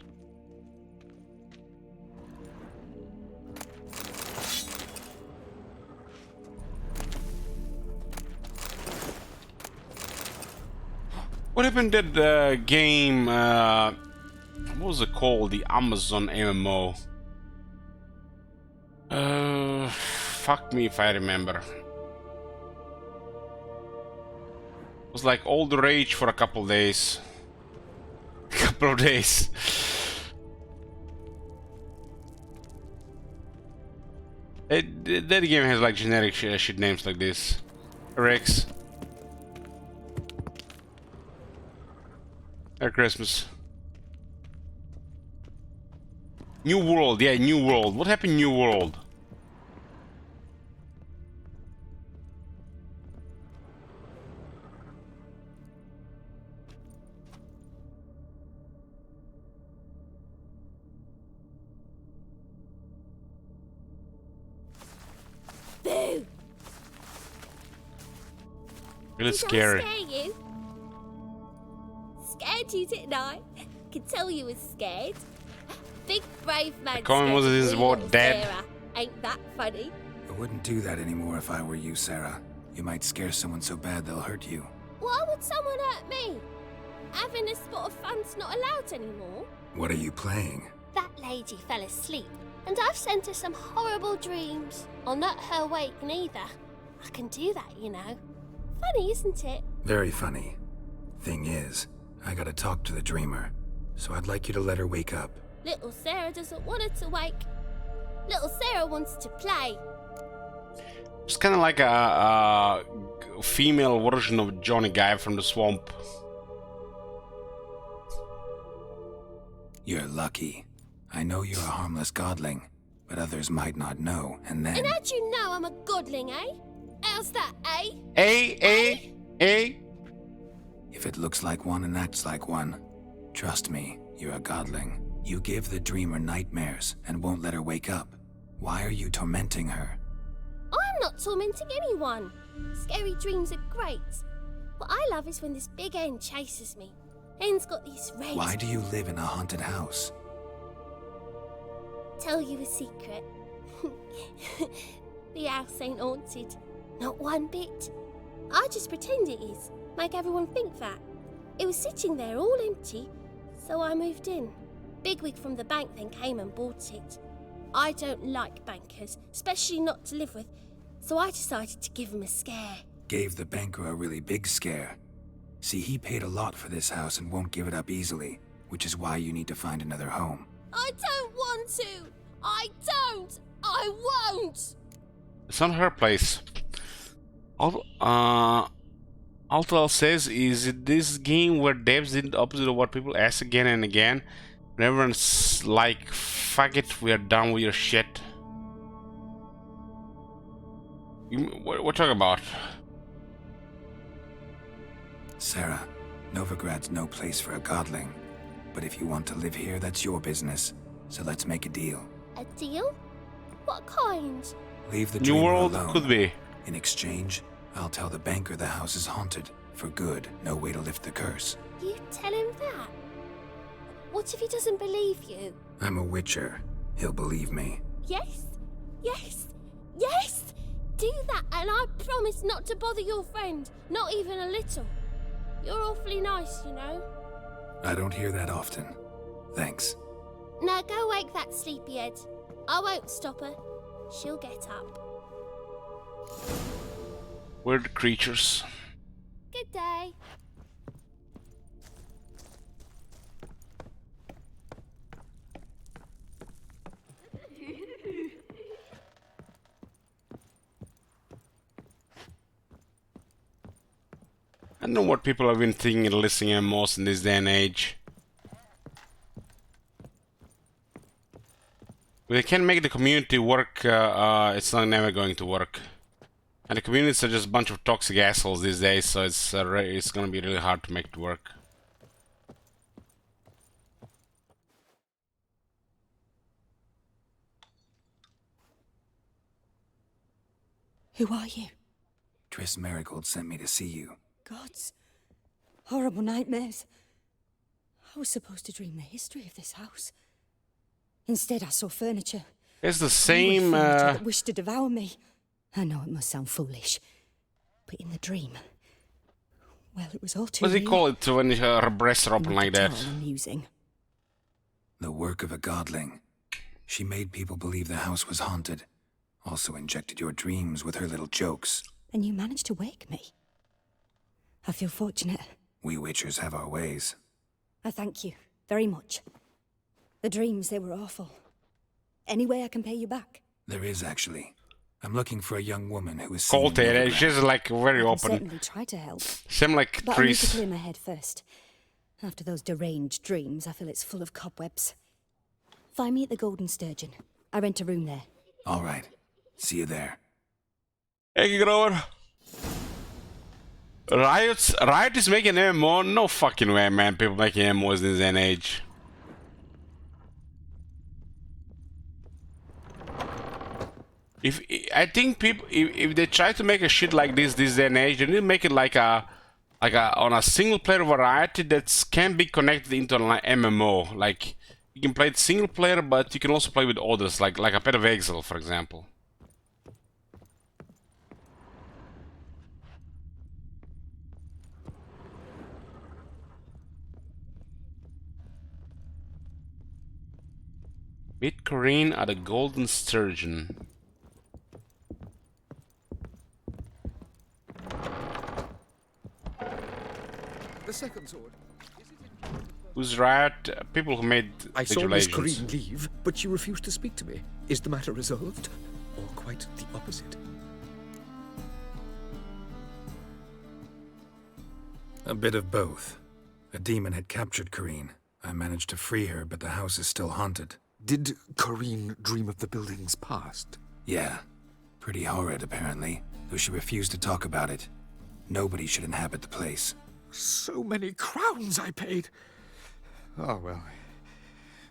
What happened to the game? What was it called? The Amazon MMO. Fuck me if I remember. It was like all the rage for a couple of days. Couple of days. That game has like generic shit names like this. Rex. Merry Christmas. New World, yeah, New World. What happened in New World? Boo! Really Did scary. I scare you? Scared you, didn't I? Could tell you was scared. Big brave man. Comment was scared this of word little dead? Sarah. Ain't that funny? I wouldn't do that anymore if I were you, Sarah. You might scare someone so bad they'll hurt you. Why would someone hurt me? Having a spot of fun's not allowed anymore. What are you playing? That lady fell asleep, and I've sent her some horrible dreams. I'll not her wake neither. I can do that, you know. Funny, isn't it? Very funny. Thing is, I gotta talk to the dreamer, so I'd like you to let her wake up. Little Sarah doesn't want her to wake. Little Sarah wants to play. It's kind of like a female version of Johnny Guy from the swamp. You're lucky. I know you're a harmless godling, but others might not know, and then... And how'd you know I'm a godling, eh? How's that, eh? If it looks like one and acts like one, trust me, you're a godling. You give the dreamer nightmares and won't let her wake up. Why are you tormenting her? I'm not tormenting anyone. Scary dreams are great. What I love is when this big hen chases me. Hen's got these red... Why do you live in a haunted house? Tell you a secret. The house ain't haunted. Not one bit. I just pretend it is. Make everyone think that. It was sitting there all empty, so I moved in. Bigwig from the bank then came and bought it. I don't like bankers, especially not to live with, so I decided to give him a scare. Gave the banker a really big scare. See, he paid a lot for this house and won't give it up easily, which is why you need to find another home. I don't want to! I don't! I won't! It's not her place. All I'll says is this game where devs did the opposite of what people ask again and again. And everyone's like, fuck it, we are done with your shit. What you talking about? Sarah, Novigrad's no place for a godling. But if you want to live here, that's your business. So let's make a deal. A deal? What kind? Leave the New dreamer World alone. could be. In exchange, I'll tell the banker the house is haunted. For good, no way to lift the curse. You tell him that? What if he doesn't believe you? I'm a witcher. He'll believe me. Yes? Yes? Yes! Do that and I promise not to bother your friend. Not even a little. You're awfully nice, you know. I don't hear that often. Thanks. Now go wake that sleepyhead. I won't stop her. She'll get up. Weird creatures. Good day. I don't know what people have been thinking and listening to most in this day and age. If they can't make the community work, it's not never going to work. And the communities are just a bunch of toxic assholes these days, so it's gonna be really hard to make it work. Who are you? Triss Merigold sent me to see you. Gods. Horrible nightmares. I was supposed to dream the history of this house. Instead, I saw furniture. It's the same, Furniture that wished to devour me. I know it must sound foolish, but in the dream, well, it was all too What does he real. call it when her breasts are open like that? Amusing. The work of a godling. She made people believe the house was haunted. Also injected your dreams with her little jokes. And you managed to wake me. I feel fortunate. We witchers have our ways. I thank you very much. The dreams, they were awful. Any way I can pay you back? There is, actually. I'm looking for a young woman who is... Cold she's like very I can open. certainly try to help. Same like But I need to Triss. clear my head first. After those deranged dreams, I feel it's full of cobwebs. Find me at the Golden Sturgeon. I rent a room there. All right. See you there. Hey, Grover. Riot is making MMO? No fucking way, man. People making MMOs in this day and age. I think people, if they try to make a shit like this day and age, they need to make it like a on a single player variety that can be connected into an MMO. Like you can play it single player, but you can also play with others, like a Path of Exile, for example. Meet Corinne at the Golden Sturgeon. The second sword. Who's Riot? People who made I saw Miss Legends. Corinne leave, but she refused to speak to me. Is the matter resolved? Or quite the opposite? A bit of both. A demon had captured Corinne. I managed to free her, but the house is still haunted. Did Corinne dream of the building's past? Yeah. Pretty horrid, apparently, though she refused to talk about it. Nobody should inhabit the place. So many crowns I paid. Oh, well.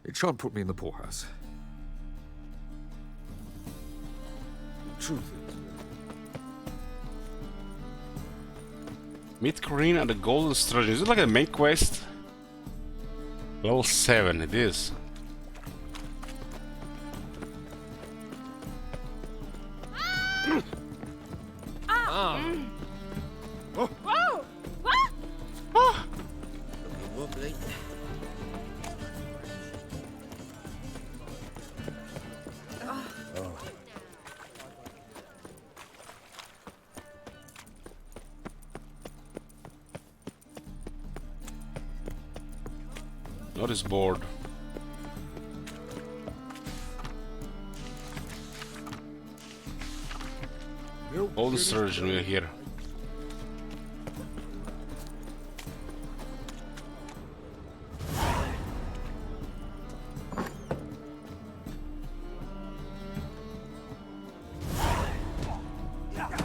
It shan't put me in the poorhouse. Truth is... Meet Corinne at the Golden Sturgeon. Is it like a main quest? Level 7, it is. Whoa! What? Wobbly. Notice board. Golden Sturgeon, we're here.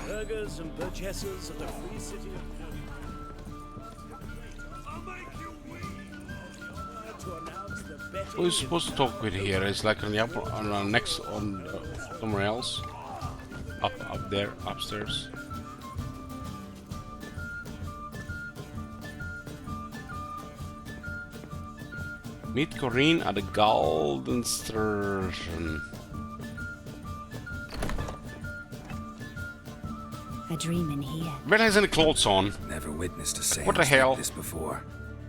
Burgers and burgesses of the free city of Who is supposed to talk with here? It's like on the upper, next on somewhere else, up there, upstairs. Meet Corinne at the Golden Sturgeon. I dream in here. Barely has any clothes on. Never witnessed a seance What the hell? like this before,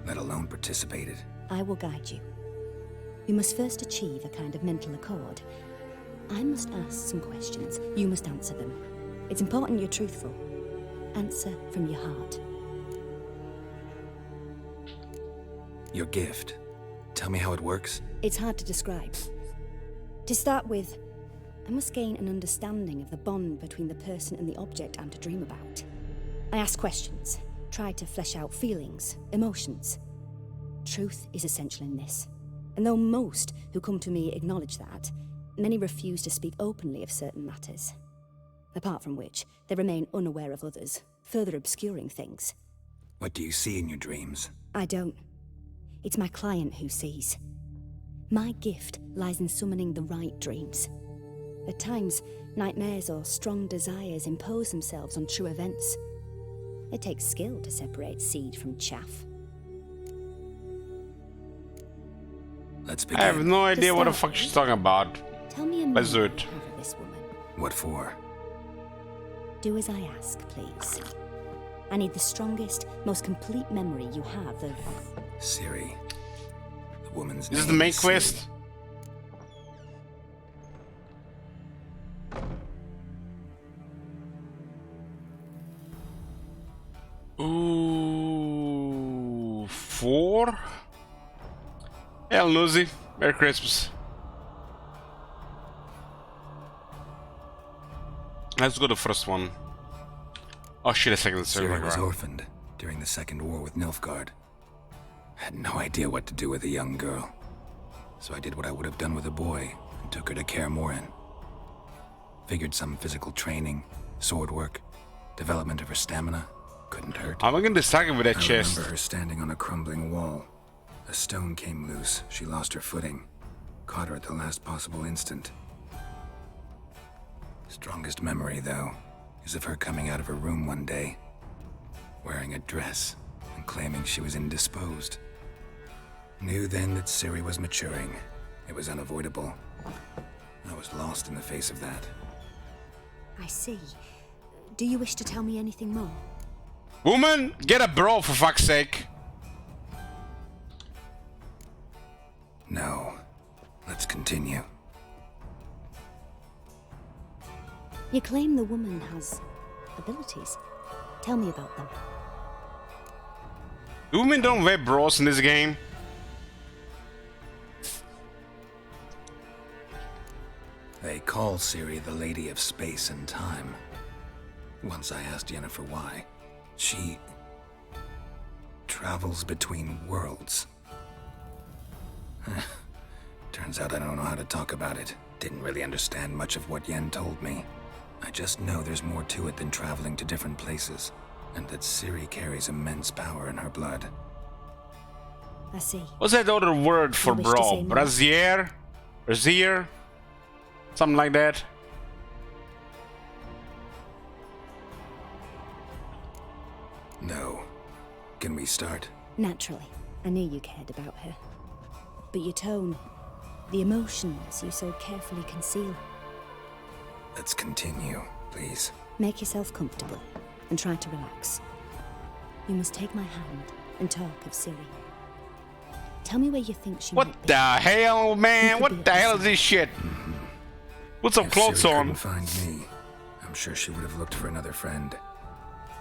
let alone participated. I will guide you. You must first achieve a kind of mental accord. I must ask some questions. You must answer them. It's important you're truthful. Answer from your heart. Your gift. Tell me how it works. It's hard to describe. To start with, I must gain an understanding of the bond between the person and the object I'm to dream about. I ask questions, try to flesh out feelings, emotions. Truth is essential in this. And though most who come to me acknowledge that, many refuse to speak openly of certain matters. Apart from which, they remain unaware of others, further obscuring things. What do you see in your dreams? I don't. It's my client who sees. My gift lies in summoning the right dreams. At times, nightmares or strong desires impose themselves on true events. It takes skill to separate seed from chaff. Let's begin. I have no idea what the fuck she's talking about. Tell me a Let's do moment it. of this woman. What for? Do as I ask, please. I need the strongest, most complete memory you have of... Siri. The woman's This is name the main Siri. quest. Ooh, 4? Hell, Nosy. Merry Christmas. Let's go to the first one. Oh shit, a second Siri was server. orphaned during the Second War with Nilfgaard. Had no idea what to do with a young girl. So I did what I would have done with a boy and took her to Kaer Morhen. Figured some physical training, sword work, development of her stamina couldn't hurt. I'm going to struggle with that I chest. remember her standing on a crumbling wall. A stone came loose. She lost her footing. Caught her at the last possible instant. Strongest memory, though, is of her coming out of her room one day, wearing a dress and claiming she was indisposed. Knew then that Ciri was maturing. It was unavoidable. I was lost in the face of that. I see. Do you wish to tell me anything more? Woman, get a bro for fuck's sake. No. Let's continue. You claim the woman has abilities. Tell me about them. Women don't wear bros in this game. They call Ciri the Lady of Space and Time. Once I asked Yennefer why. She travels between worlds. Turns out I don't know how to talk about it. Didn't really understand much of what Yen told me. I just know there's more to it than traveling to different places, and that Ciri carries immense power in her blood. I see. What's that other word for You wish to bro? say more? Brazier? Brazier? Something like that. No. Can we start? Naturally. I knew you cared about her. But your tone, the emotions you so carefully conceal. Let's continue, please. Make yourself comfortable and try to relax. You must take my hand and talk of Ciri. Tell me where you think she might What the hell, man? What the hell is this shit? Put some If clothes Ciri on. couldn't find me, I'm sure she would have looked for another friend.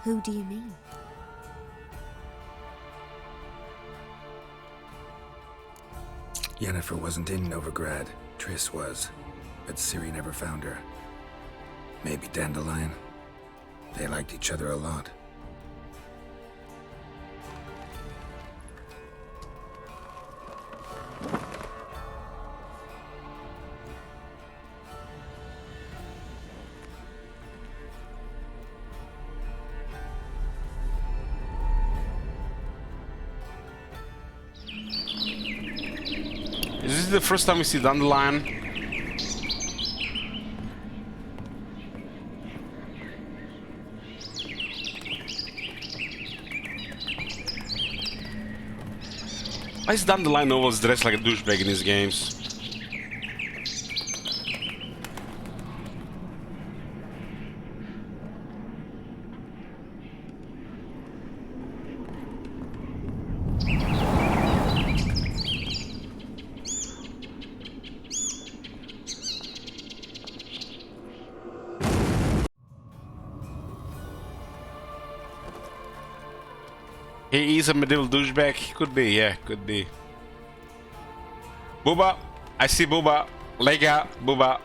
Who do you mean? Yennefer wasn't in Novigrad. Triss was. But Ciri never found her. Maybe Dandelion. They liked each other a lot. Is this the first time we see Dandelion? Why is Dandelion always dressed like a douchebag in these games? He is a medieval douchebag. He could be, yeah, could be. Booba, I see Booba. Lega, Booba.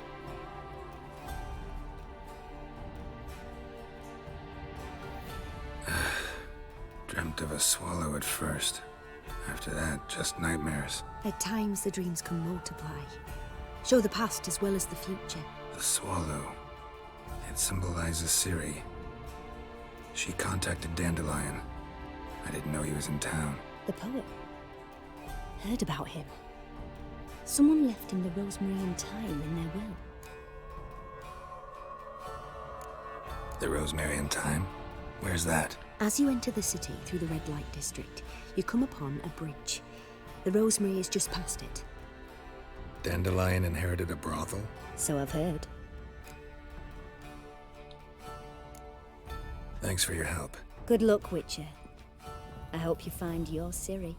Dreamt of a swallow at first. After that, just nightmares. At times the dreams can multiply. Show the past as well as the future. The swallow. It symbolizes Ciri. She contacted Dandelion. I didn't know he was in town. The poet. Heard about him. Someone left him the rosemary and thyme in their will. The Rosemary and Thyme? Where's that? As you enter the city through the red light district, you come upon a bridge. The rosemary is just past it. Dandelion inherited a brothel? So I've heard. Thanks for your help. Good luck, Witcher. I hope you find your Ciri.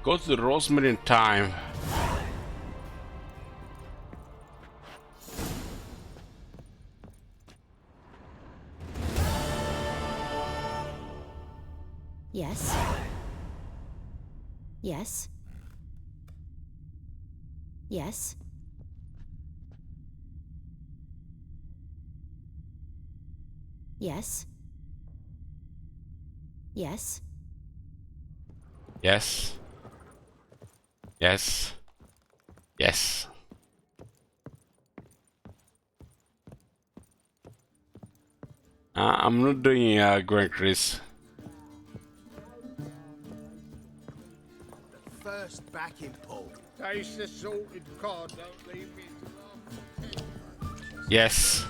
Go to the Rosemary and Thyme. Yes. Yes. Yes. Yes. Yes. Yes. Yes. Yes. I'm not doing Grand Chris. First backing pull. Taste the salted cod, don't leave me to laugh. Yes.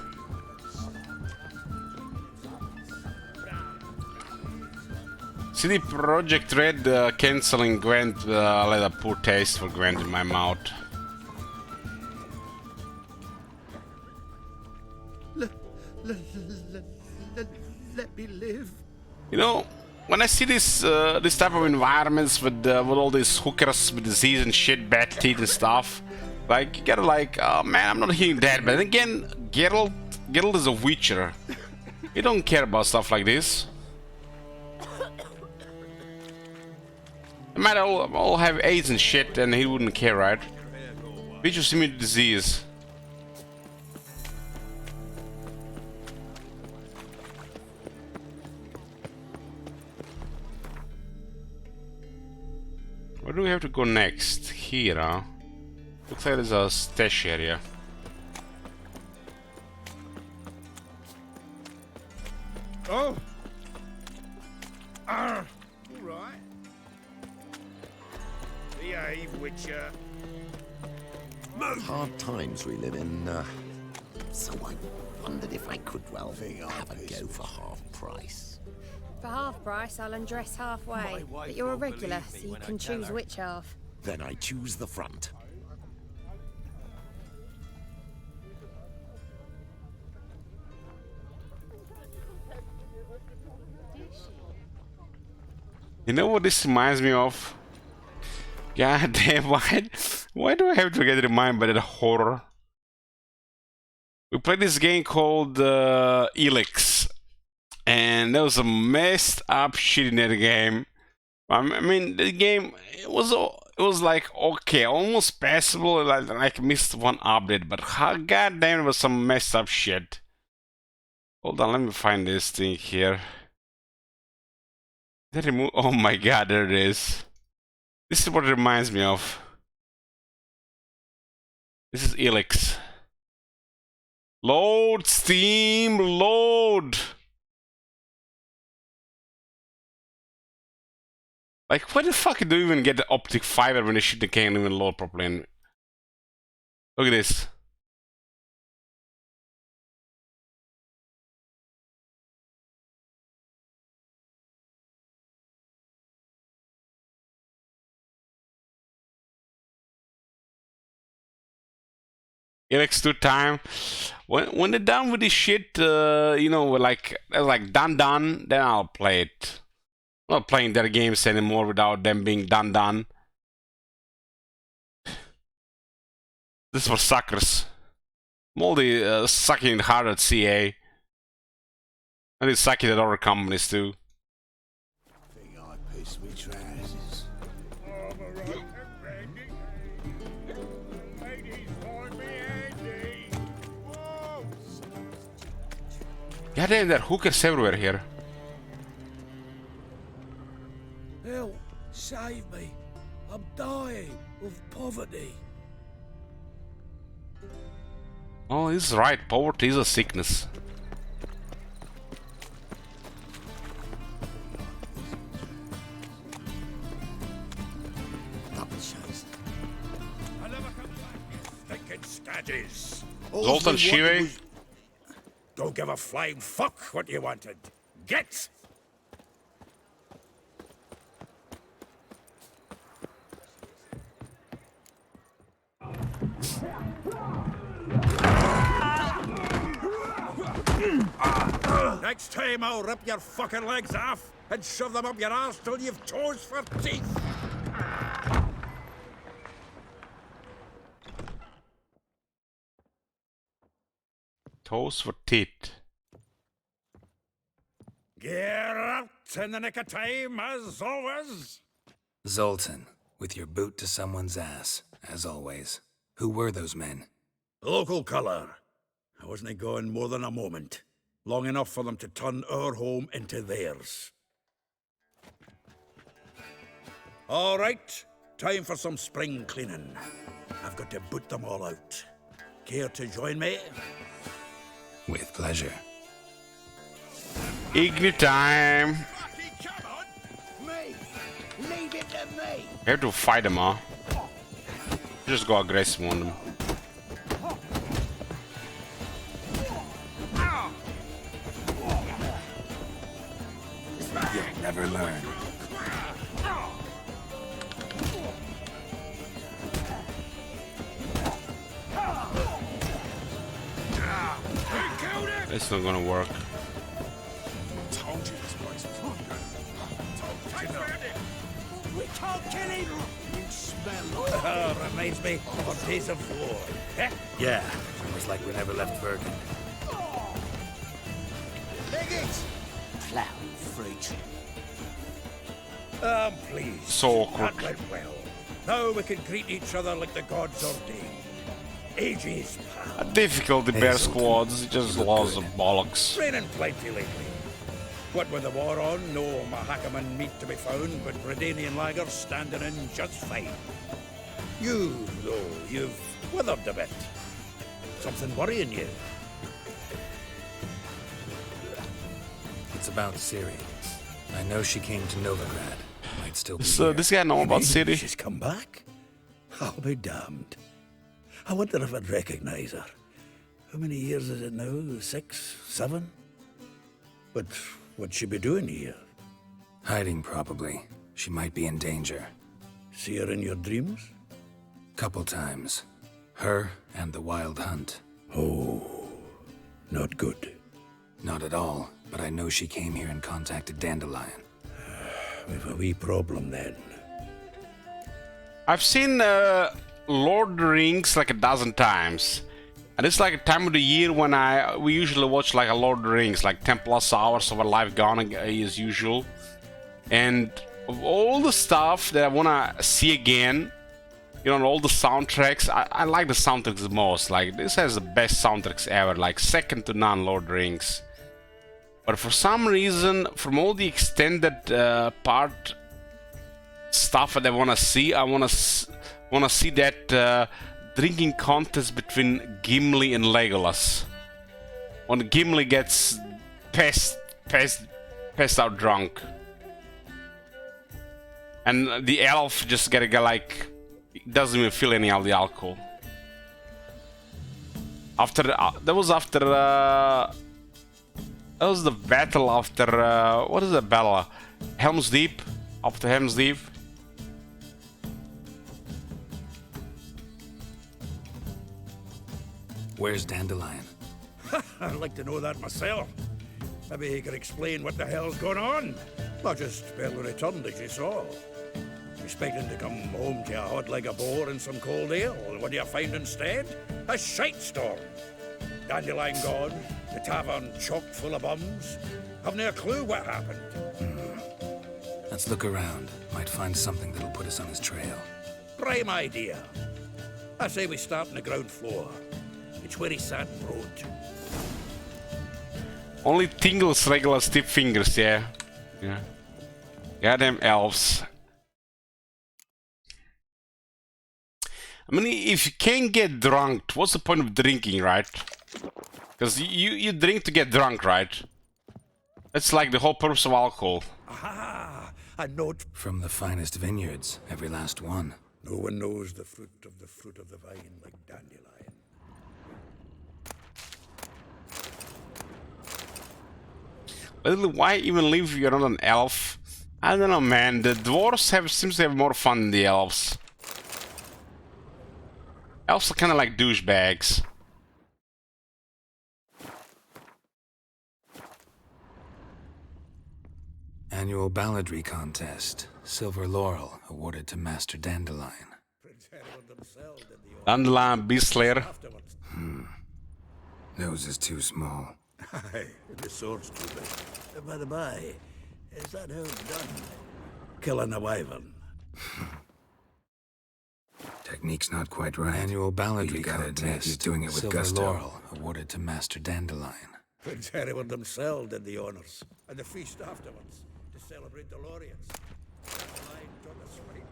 CD Projekt Red canceling Gwent let a poor taste for Gwent in my mouth. Let me live. You know, when I see this type of environments with all these hookers with disease and shit, bad teeth and stuff, like you gotta like, oh man, I'm not hearing that. But then again, Geralt is a Witcher. He don't care about stuff like this. They might all have AIDS and shit, and he wouldn't care, right? Witcher's immune to disease. Where do we have to go next? Here, huh? Looks like there's a stash area. Oh! All right. Behave, Witcher. Hard times we live in, so I wondered if I could, well, have a go for half price. For half price, I'll undress halfway. But you're a regular, so you can choose which half. Then I choose the front. You know what this reminds me of? God damn, why do I have to get reminded by that horror? We played this game called Elix, and there was a messed up shit in that game. I mean, the game, it was like okay, almost passable, like missed one update, but god damn, it was some messed up shit. Hold on, let me find this thing here. That remove? Oh my god, there it is. This is what it reminds me of. This is Elix. Load, Steam, load! Like, where the fuck do you even get the optic fiber when the shit can't even load properly? Look at this. Elix 2 time. When they're done with this shit, you know, like done, then I'll play it. I'm not playing their games anymore without them being done. This is for suckers. I'm only sucking hard at CA. And it's sucking at other companies too. Think I pissed me trousers. God damn, there are hookers everywhere here. Help! Save me! I'm dying of poverty. Oh, he's right. Poverty is a sickness. I never come back, you stinking staggies. Zoltan Shive. Don't give a flying fuck what you wanted. Get! Next time I'll rip your fucking legs off and shove them up your arse till you've toes for teeth. Toes for teeth. Get out in the nick of time, as always. Zoltan, with your boot to someone's ass, as always. Who were those men? Local colour. I wasn't going more than a moment. Long enough for them to turn our home into theirs. All right, time for some spring cleaning. I've got to boot them all out. Care to join me? With pleasure. Ignite time. Me! Leave it to me! We have to fight them, huh? Just go aggressive on them. You'll never learn. It's not gonna work. Told you this place was good. We can't kill him! You smell like... Reminds me of our days of war. Yeah, almost like we never left Bergen. Biggins! Clown freak. Please. So awkward. That went well. Now we can greet each other like the gods ordained. Ages past. Difficulty bear squads, just lost the bollocks. Raining plenty lately. What with the war on, no Mahakaman meat to be found, but Redanian lagers standing in just fine. You, though, you've withered a bit. Something worrying you? It's about Ciri. I know she came to Novigrad. Might still be So this guy know about Ciri? She's come back? I'll be damned. I wonder if I'd recognize her. How many years is it now? 6, 7? But what'd she be doing here? Hiding, probably. She might be in danger. See her in your dreams? Couple times. Her and the Wild Hunt. Oh, not good. Not at all, but I know she came here and contacted Dandelion. We've a wee problem then. I've seen Lord of the Rings like a dozen times. And it's like a time of the year when we usually watch like a Lord of the Rings, like 10 plus hours of our life gone as usual. And of all the stuff that I wanna see again, you know, all the soundtracks, I like the soundtracks the most. Like this has the best soundtracks ever, like second to none Lord of the Rings. But for some reason, from all the extended part stuff that I wanna see, I wanna see that drinking contest between Gimli and Legolas. When Gimli gets passed out drunk, and the elf just get like doesn't even feel any of the alcohol. After that was the battle after what is the battle? Helm's Deep. After Helm's Deep. Where's Dandelion? I'd like to know that myself. Maybe he could explain what the hell's going on. Not just barely returned as you saw. Expecting to come home to a hot leg of boar and some cold ale. What do you find instead? A shite storm. Dandelion gone, the tavern chock full of bums. Haven't a clue what happened. Let's look around. Might find something that'll put us on his trail. Prime idea. I say we start on the ground floor. It's where he sat and wrote. Only Tingle's regular stiff fingers, yeah. Yeah. Goddamn elves. I mean, if you can't get drunk, what's the point of drinking, right? Because you drink to get drunk, right? That's like the whole purpose of alcohol. Aha! A note from the finest vineyards, every last one. No one knows the fruit of the vine like Dandelion. Why even leave if you're not an elf? I don't know, man. The dwarves seems to have more fun than the elves. Elves are kind of like douchebags. Annual balladry contest. Silver laurel awarded to Master Dandelion. Dandelion Beastslayer. Nose is too small. Aye, the sword's too big. By the by, is that how it's done? Killing a wyvern. Technique's not quite right. Annual balladry contest. He's doing it with Silver gusto. Laurel awarded to Master Dandelion. Prince Hereward himself did the honors, and the feast afterwards to celebrate the laureates. Dandelion took a spring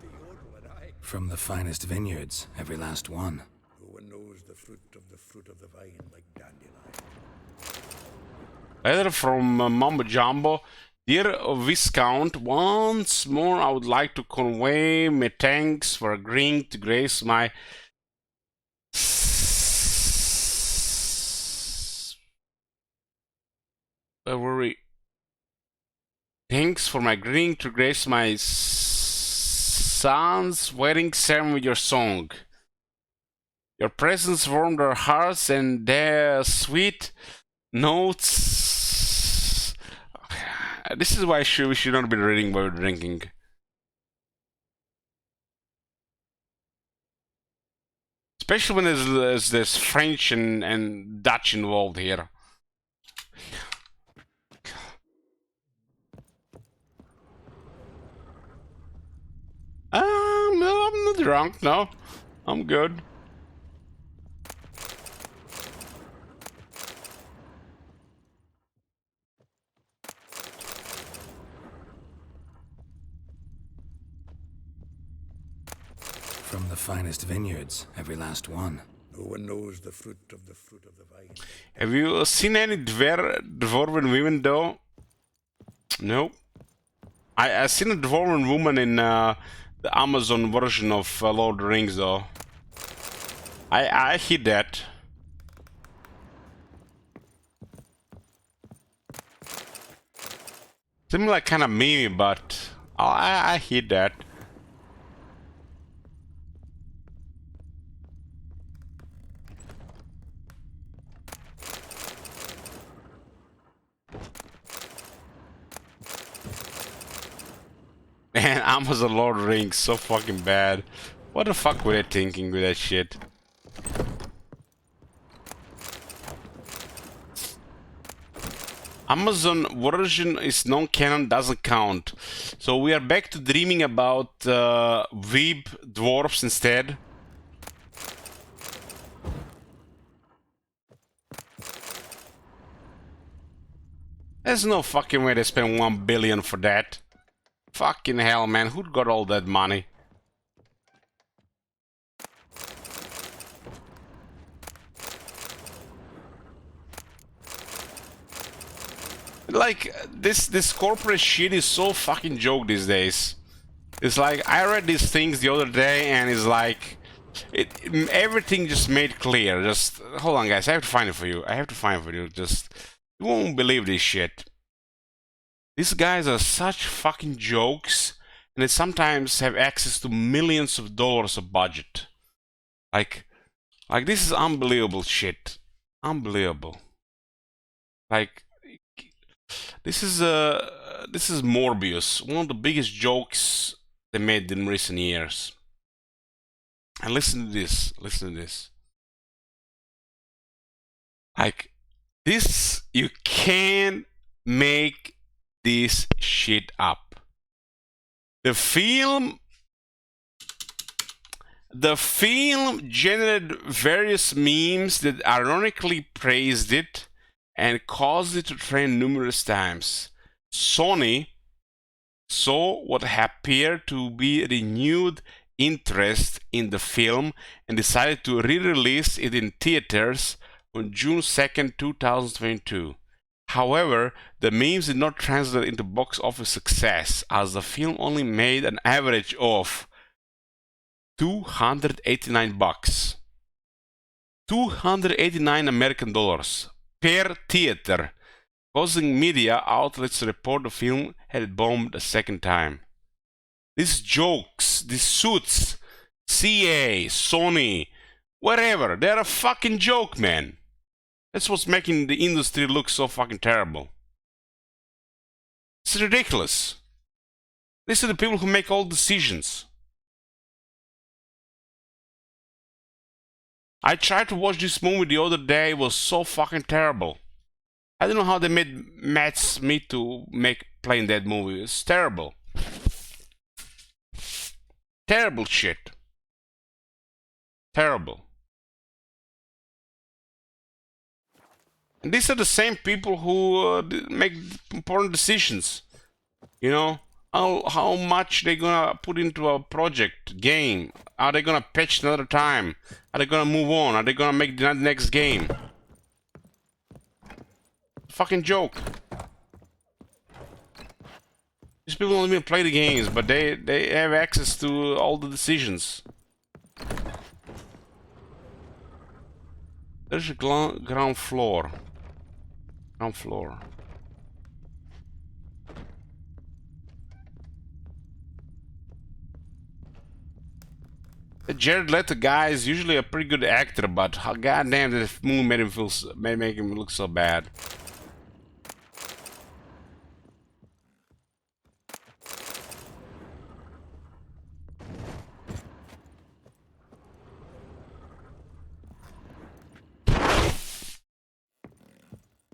From the finest vineyards, every last one. Who knows the fruit of the vine like dandelion? Letter from Mambo Jumbo. Dear Viscount, once more I would like to convey my thanks for agreeing to grace my Thanks for agreeing to grace my son's wedding ceremony with your song. Your presence warmed our hearts and their sweet notes. This is why we should not be reading while we're drinking. Especially when there's French and Dutch involved here. No, I'm not drunk, no. I'm good. From the finest vineyards, every last one. No one knows the fruit of the vine. Have you seen any dwarven women though? No. I seen a dwarven woman in the Amazon version of Lord of the Rings though. I hit that. Seems like kind of memey, but I hit that. Man, Amazon Lord of the Rings so fucking bad. What the fuck were they thinking with that shit? Amazon version is non-canon, doesn't count. So we are back to dreaming about weeb dwarfs instead. There's no fucking way they spent 1 billion for that. Fucking hell, man, who got all that money? Like, this corporate shit is so fucking joke these days. It's like, I read these things the other day and it's like, everything just made clear. Just, hold on guys, I have to find it for you. Just, you won't believe this shit. These guys are such fucking jokes, and they sometimes have access to millions of dollars of budget. Like this is unbelievable shit. Unbelievable. Like, this is Morbius, one of the biggest jokes they made in recent years. And listen to this. Like, this, you can't make this shit up. The film generated various memes that ironically praised it and caused it to trend numerous times. Sony saw what appeared to be renewed interest in the film and decided to re-release it in theaters on June 2nd, 2022. However, the memes did not translate into box office success, as the film only made an average of $289. 289 American dollars per theater, causing media outlets to report the film had bombed a second time. These jokes, these suits, CA, Sony, whatever, they're a fucking joke, man. That's what's making the industry look so fucking terrible. It's ridiculous. These are the people who make all decisions. I tried to watch this movie the other day, it was so fucking terrible. I don't know how they made Matt Smith to play in that movie. It's terrible. Terrible shit. Terrible. And these are the same people who make important decisions. You know, how much they gonna put into a project game. Are they gonna patch another time? Are they gonna move on? Are they gonna make the next game? Fucking joke. These people don't even play the games, but they have access to all the decisions. There's a ground floor. Ground floor. The Jared Leto guy is usually a pretty good actor, but goddamn, this movie made him look so bad.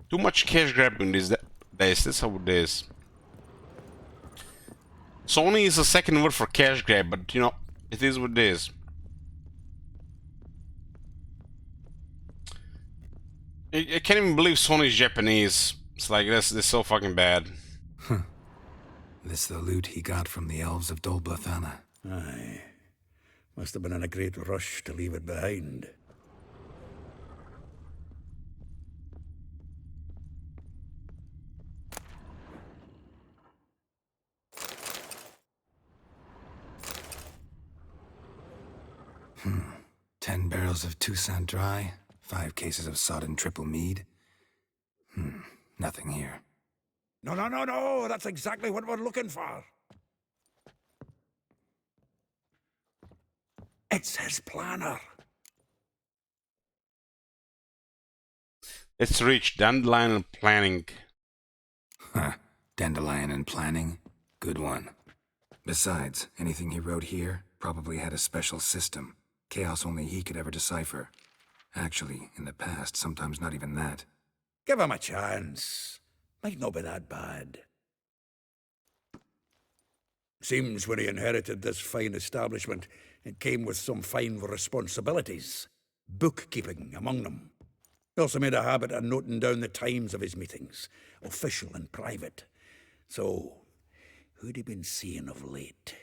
Too much cash grabbing these days, that's how it is. Sony is a second word for cash grab, but you know, it is what it is. I can't even believe Sony's Japanese. It's like, this is so fucking bad. This the loot he got from the elves of Dol Blathanna. Aye. Must have been in a great rush to leave it behind. Hmm. 10 barrels of Toussaint Dry, 5 cases of sodden triple mead. Nothing here. No, that's exactly what we're looking for. It's his planner. Let's reach Dandelion and Planning. Huh. Dandelion and Planning? Good one. Besides, anything he wrote here probably had a special system. Chaos only he could ever decipher. Actually, in the past, sometimes not even that. Give him a chance. Might not be that bad. Seems when he inherited this fine establishment, it came with some fine responsibilities. Bookkeeping among them. He also made a habit of noting down the times of his meetings, official and private. So, who'd he been seeing of late?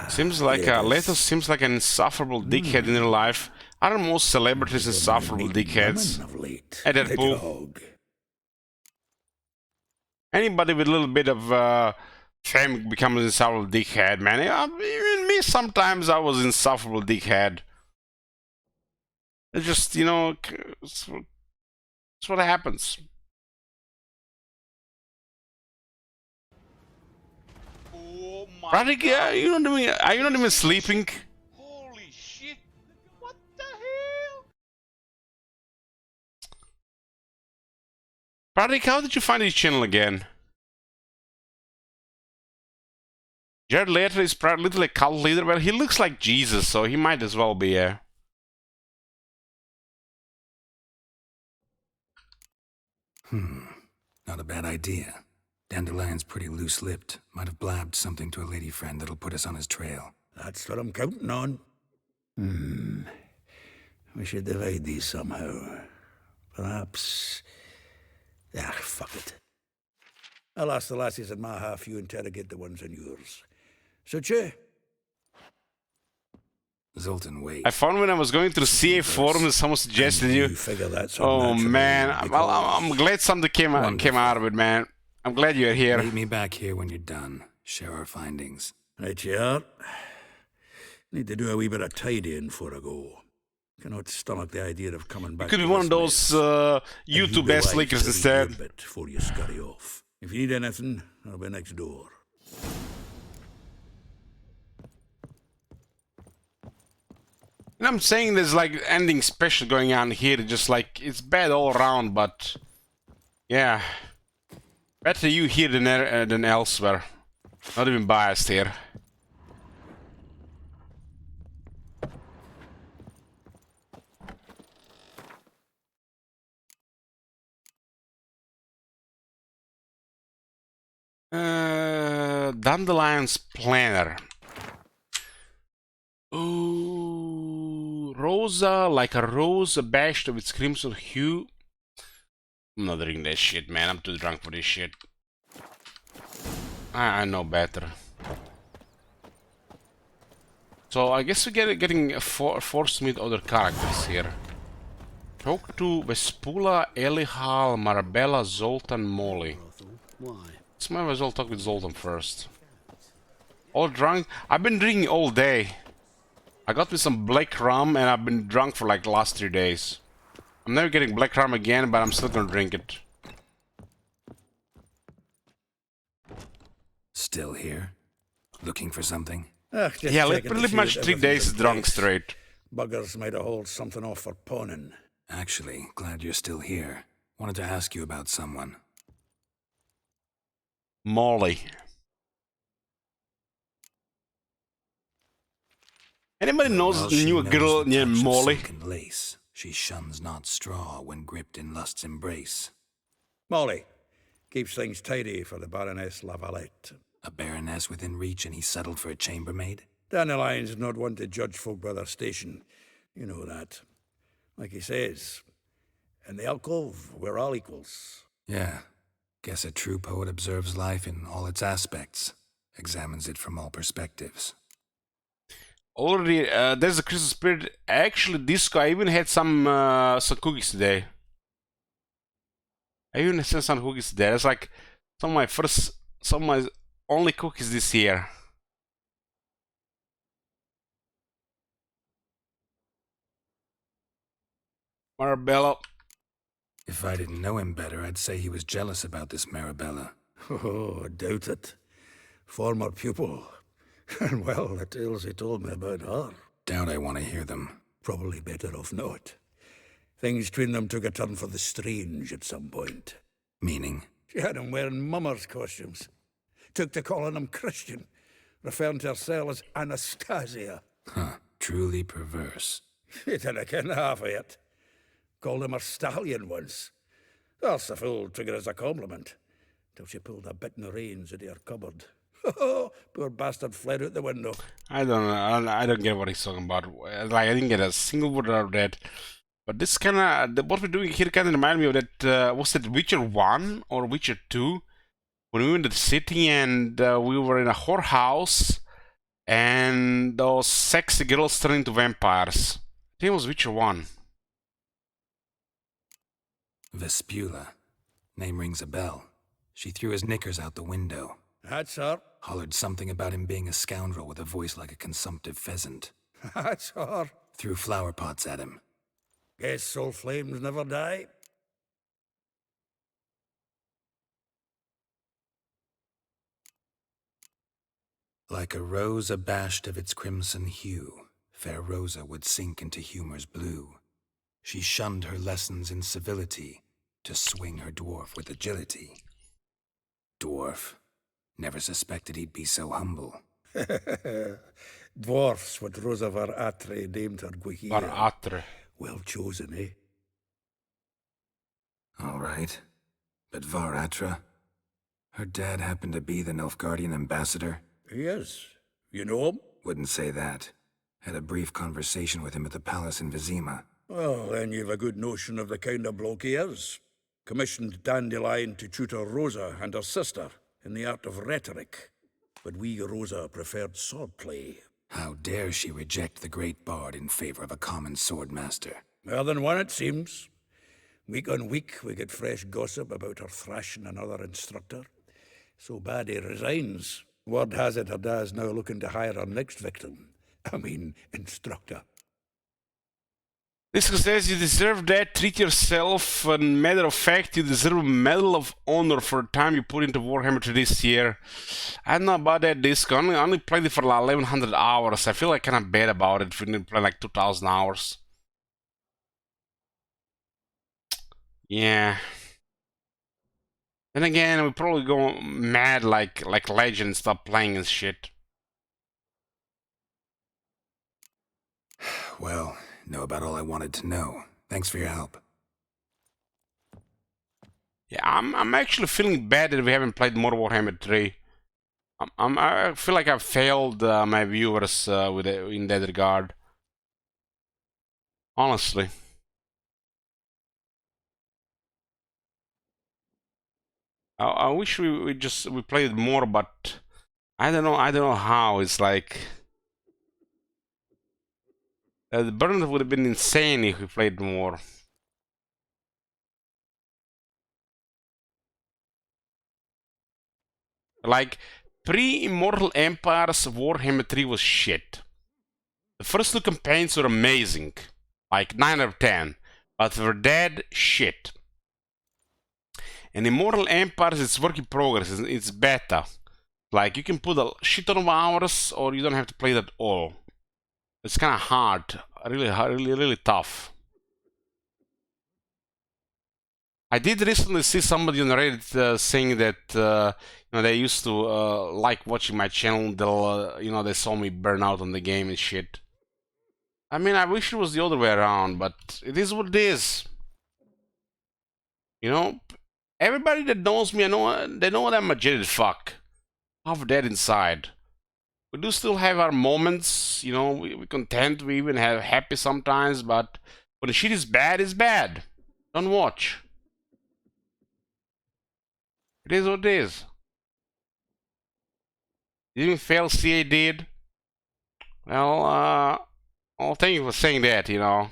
Seems like Leto seems like an insufferable dickhead in real life. Aren't most celebrities insufferable dickheads? And Deadpool. Anybody with a little bit of fame becomes an insufferable dickhead, man. Even me, sometimes I was insufferable dickhead. It's just, you know, it's what happens. Radek, are you not even sleeping? Holy shit! What the hell? Radek, how did you find his channel again? Jared Leto is literally a cult leader. Well, he looks like Jesus, so he might as well be, yeah. Not a bad idea. Dandelion's pretty loose-lipped. Might have blabbed something to a lady friend that'll put us on his trail. That's what I'm counting on. We should divide these somehow. Perhaps... fuck it. I'll ask the lassies in my half, you interrogate the ones in yours. Suche? Zoltan, wait. I found when I was going through CA forums, someone suggested you. Oh man, I'm glad something came out of it, man. I'm glad you're here. Meet me back here when you're done. Share our findings. Right you are. Need to do a wee bit of tidying before I go. Cannot stomach the idea of coming back. You could be one of those YouTube best leakers instead. Before you scurry off. If you need anything, I'll be next door. And I'm saying there's like ending special going on here, just like it's bad all around, but yeah. Better you here than elsewhere. Not even biased here. Dandelion's Planner. Ooh, Rosa, like a rose bashed with crimson hue. I'm not drinking that shit, man. I'm too drunk for this shit. I know better. So I guess we're getting forced to meet other characters here. Talk to Vespula, Elihal, Marabella, Zoltan, Molly. Let's might as well talk with Zoltan first. All drunk? I've been drinking all day. I got me some black rum and I've been drunk for like the last 3 days. I'm never getting black rum again, but I'm still gonna drink it. Still here? Looking for something? Yeah, pretty much 3 days drunk straight. Buggers might have hauled something off for pawning. Actually, glad you're still here. Wanted to ask you about someone. Molly. Anybody knew a girl named Molly? Lace. She shuns not straw when gripped in lust's embrace. Molly. Keeps things tidy for the Baroness Lavalette. A baroness within reach and he settled for a chambermaid? Dandelion's not one to judge folk by their station. You know that. Like he says, in the alcove, we're all equals. Yeah. Guess a true poet observes life in all its aspects. Examines it from all perspectives. Already, there's a Christmas spirit. Actually, Disco, I even had some cookies today. I even had some cookies today. It's like some of my only cookies this year. Marabella. If I didn't know him better, I'd say he was jealous about this Marabella. Oh, doubt it. Former pupil. And well, the tales he told me about her. Doubt I want to hear them. Probably better off not. Things between them took a turn for the strange at some point. Meaning? She had him wearing mummers' costumes. Took to calling him Christian, referring to herself as Anastasia. Huh, truly perverse. He didn't ken half of it. Called him her stallion once. That's a fool took it as a compliment. Till she pulled a bit in the reins into her cupboard. Poor bastard fled out the window. I don't know. I don't get what he's talking about. Like, I didn't get a single word out of that. But this kind of, what we're doing here kind of reminded me of that, was it Witcher 1 or Witcher 2? When we were in the city and we were in a whorehouse and those sexy girls turned into vampires. I think it was Witcher 1. Vespula. Name rings a bell. She threw his knickers out the window. That's her. Hollered something about him being a scoundrel with a voice like a consumptive pheasant. That's her. Threw flower pots at him. Guess soul flames never die. Like a rose abashed of its crimson hue, fair Rosa would sink into humor's blue. She shunned her lessons in civility to swing her dwarf with agility. Dwarf. Never suspected he'd be so humble. Dwarfs what Rosa var Atre named her Guihira. Var Atre. Well chosen, eh? All right. But Var Atra? Her dad happened to be the Nilfgaardian ambassador? He is. You know him? Wouldn't say that. Had a brief conversation with him at the palace in Vizima. Well, then you've a good notion of the kind of bloke he is. Commissioned Dandelion to tutor Rosa and her sister in the art of rhetoric. But we Rosa preferred swordplay. How dare she reject the great bard in favor of a common swordmaster? More than one, it seems. Week on week, we get fresh gossip about her thrashing another instructor. So bad he resigns. Word has it her dad's now looking to hire her next victim. I mean, instructor. This says you deserve that. Treat yourself. And matter of fact, you deserve a Medal of Honor for the time you put into Warhammer 3 this year. I don't know about that disc. I only played it for like 1100 hours. I feel like kind of bad about it if we didn't play like 2000 hours. Yeah. Then again, we probably go mad like Legend and stop playing and shit. Well, know about all I wanted to know. Thanks for your help. Yeah, I'm actually feeling bad that we haven't played more Warhammer 3. I feel like I've failed my viewers in that regard. Honestly. I wish we played more, but I don't know how. It's like the burn would have been insane if we played more. Like pre-Immortal Empires, Warhammer 3 was shit. The first 2 campaigns were amazing, like 9 out of 10, but for that, shit. And Immortal Empires, it's work in progress, it's beta. Like, you can put a shit ton of hours, or you don't have to play it at all. It's kind of hard, really tough. I did recently see somebody on Reddit saying that you know, they used to like watching my channel. They'll you know, they saw me burn out on the game and shit. I mean, I wish it was the other way around, but it is what it is. You know, everybody that knows me, they know that I'm a jaded fuck. Half dead inside. We do still have our moments, you know, we're content, we even have happy sometimes, but when the shit is bad, it's bad. Don't watch. It is what it is. You didn't fail, CA did. Well, thank you for saying that, you know.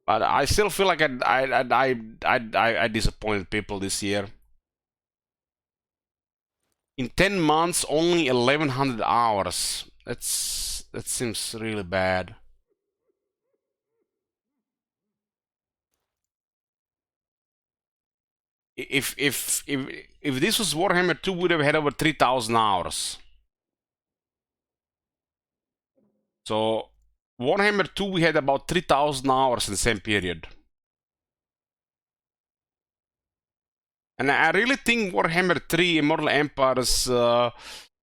But I still feel like I disappointed people this year. In 10 months, only 1,100 hours. That seems really bad. If this was Warhammer 2, we would have had over 3,000 hours. So Warhammer 2, we had about 3,000 hours in the same period. And I really think Warhammer 3 Immortal Empires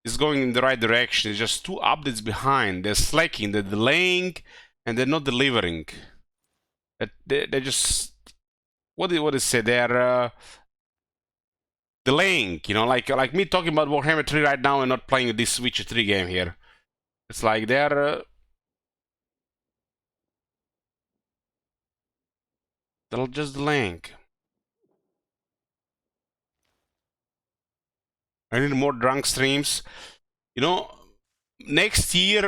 is going in the right direction. It's just 2 updates behind. They're slacking, they're delaying, and they're not delivering. They're just... What do they say? They're delaying, you know, like me talking about Warhammer 3 right now and not playing this Witcher 3 game here. It's like they're just delaying. I need more drunk streams. You know, next year,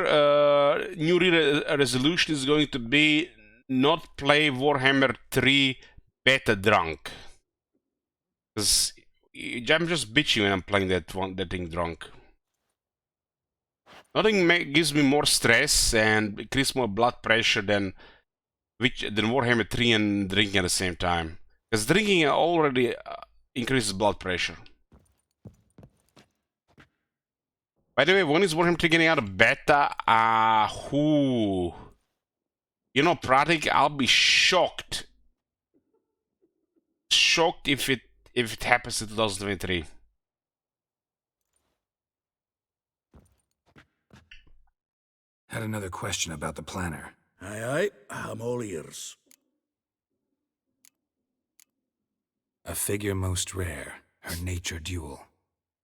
New Year resolution is going to be not play Warhammer 3 beta drunk. Because I'm just bitching when I'm playing that thing drunk. Nothing gives me more stress and increase more blood pressure than Warhammer 3 and drinking at the same time. Because drinking already increases blood pressure. By the way, when is Warhammer 3 getting out of beta? You know, Pratik, I'll be shocked. Shocked if it happens in 2023. Had another question about the planner. Aye, I'm all ears. A figure most rare, her nature dual.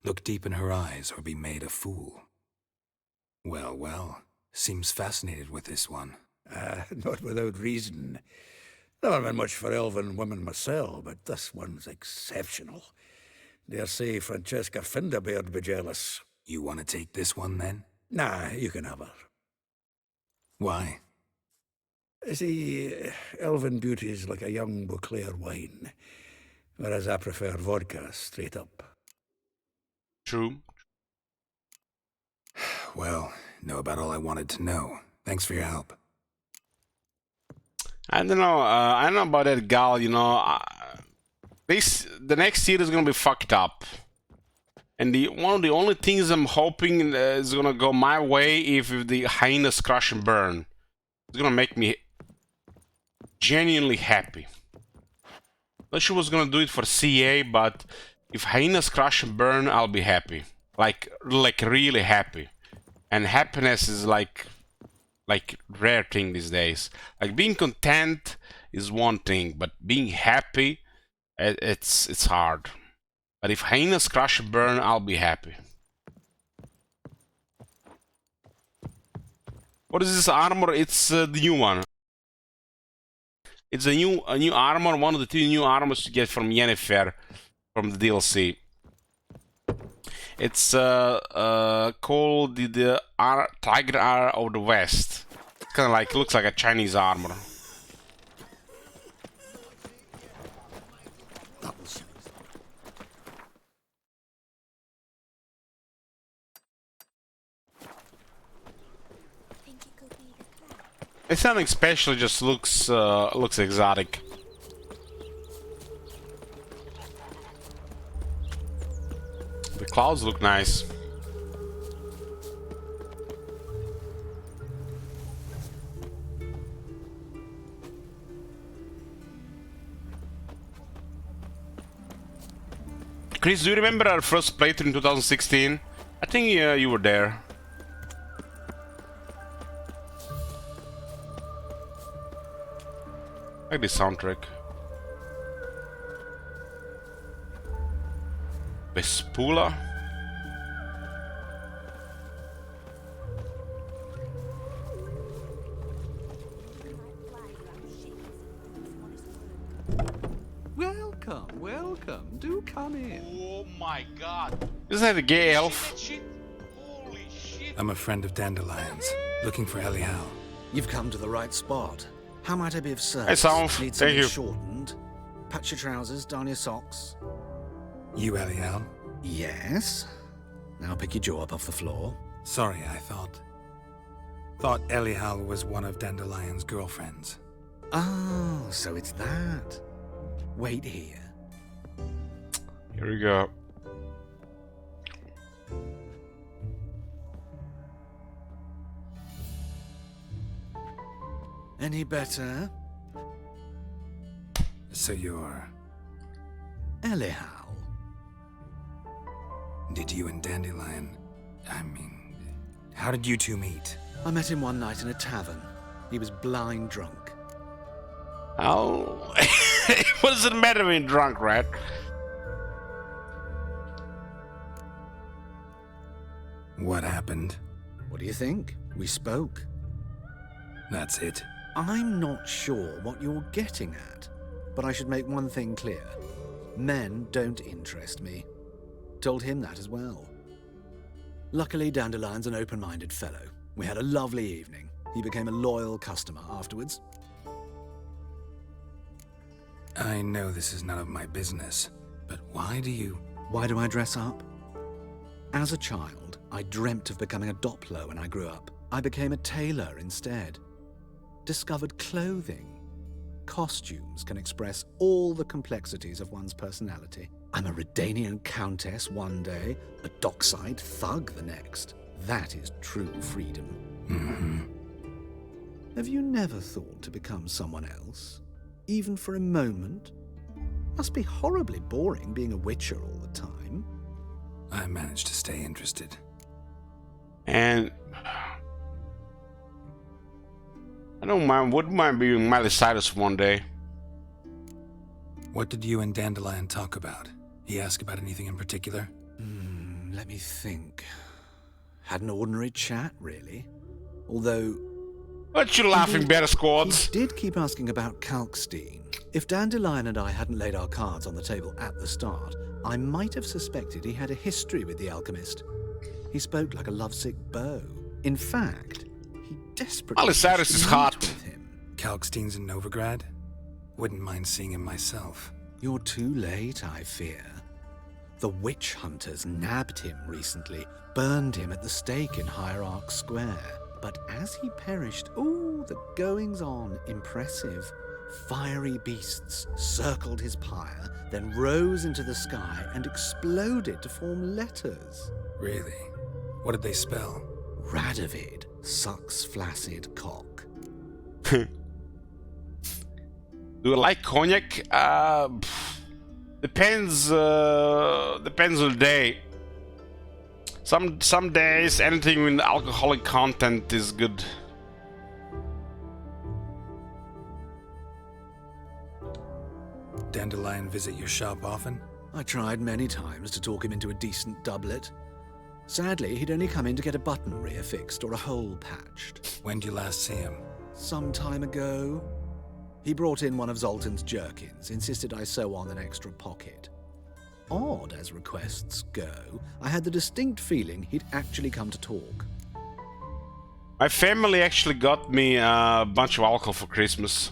Look deep in her eyes or be made a fool. Well, well, seems fascinated with this one. Not without reason. Never been much for elven women myself, but this one's exceptional. Dare say Francesca Finderbeard be jealous. You want to take this one, then? Nah, you can have her. Why? See, elven beauty is like a young Beauclair wine, whereas I prefer vodka straight up. True. Well, know about all I wanted to know. Thanks for your help. I don't know. I don't know about that gal. You know, the next year is gonna be fucked up, and one of the only things I'm hoping is gonna go my way if the hyenas crush and burn. It's gonna make me genuinely happy. Not sure what's gonna do it for CA, but if hyenas crush and burn, I'll be happy. Like really happy. And happiness is like rare thing these days. Like being content is one thing, but being happy, it's hard. But if hyenas crush and burn, I'll be happy. What is this armor? It's the new one. It's a new armor, one of the 2 new armors you get from Yennefer from the DLC. It's called the Tiger Eye of the West. Kind of like, looks like a Chinese armor. It's nothing special, it just looks exotic. The clouds look nice. Chris, do you remember our first playthrough in 2016? I think you were there. I like this soundtrack. Vespula. Welcome, welcome. Do come in. Oh my god. Isn't that a gay elf? Holy shit. I'm a friend of Dandelion's, looking for Elial. You've come to the right spot. How might I be of service? Hey, Salve. Need Thank something you. shortened? Patch your trousers, darn your socks. You Elial? Yes. Now pick your jaw up off the floor. Sorry, I thought Elial was one of Dandelion's girlfriends. Oh, so it's that. Wait here. Here we go. Any better? So you're... Elial. Did you and Dandelion... I mean... How did you two meet? I met him one night in a tavern. He was blind drunk. Oh... What does it matter being drunk, right? What happened? What do you think? We spoke. That's it. I'm not sure what you're getting at, but I should make one thing clear. Men don't interest me. Told him that as well. Luckily, Dandelion's an open-minded fellow. We had a lovely evening. He became a loyal customer afterwards. I know this is none of my business, but why do I dress up? As a child, I dreamt of becoming a Doppler when I grew up. I became a tailor instead. Discovered clothing. Costumes can express all the complexities of one's personality. I'm a Redanian countess one day, a dockside thug the next. That is true freedom. Have you never thought to become someone else? Even for a moment? Must be horribly boring being a witcher all the time. I managed to stay interested. And... I don't mind, wouldn't mind being Miley Cyrus one day. What did you and Dandelion talk about? He asked about anything in particular? Let me think. Had an ordinary chat, really. Although... What you laughing, better squads? He did keep asking about Kalkstein. If Dandelion and I hadn't laid our cards on the table at the start, I might have suspected he had a history with the alchemist. He spoke like a lovesick beau. In fact, he desperately... Miley Cyrus is hot. With him. Kalkstein's in Novigrad? Wouldn't mind seeing him myself. You're too late, I fear. The witch hunters nabbed him recently, burned him at the stake in Hierarch Square. But as he perished, the goings-on, impressive. Fiery beasts circled his pyre, then rose into the sky and exploded to form letters. Really? What did they spell? Radovid sucks flaccid cock. Do you like cognac? Depends on the day. Some days anything with alcoholic content is good. Dandelion visit your shop often? I tried many times to talk him into a decent doublet. Sadly, he'd only come in to get a button reaffixed or a hole patched. When did you last see him? Some time ago. He brought in one of Zoltan's jerkins, insisted I sew on an extra pocket. odd as requests go, I had the distinct feeling he'd actually come to talk. My family actually got me a bunch of alcohol for Christmas.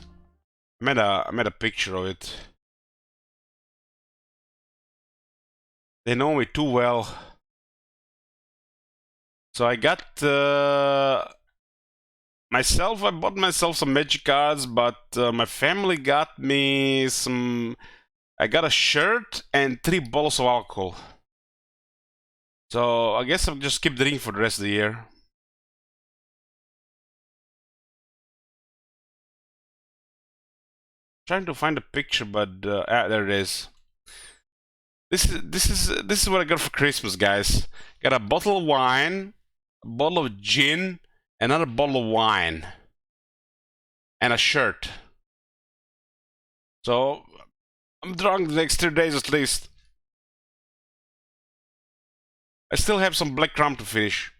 I made a picture of it. They know me too well. So I got I bought myself some magic cards, but my family got me some. I got a shirt and 3 bottles of alcohol. So I guess I'll just keep drinking for the rest of the year. Trying to find a picture, but there it is. This is what I got for Christmas, guys. Got a bottle of wine, a bottle of gin, another bottle of wine, and a shirt. So I'm drunk the next 3 days at least. I still have some black rum to finish.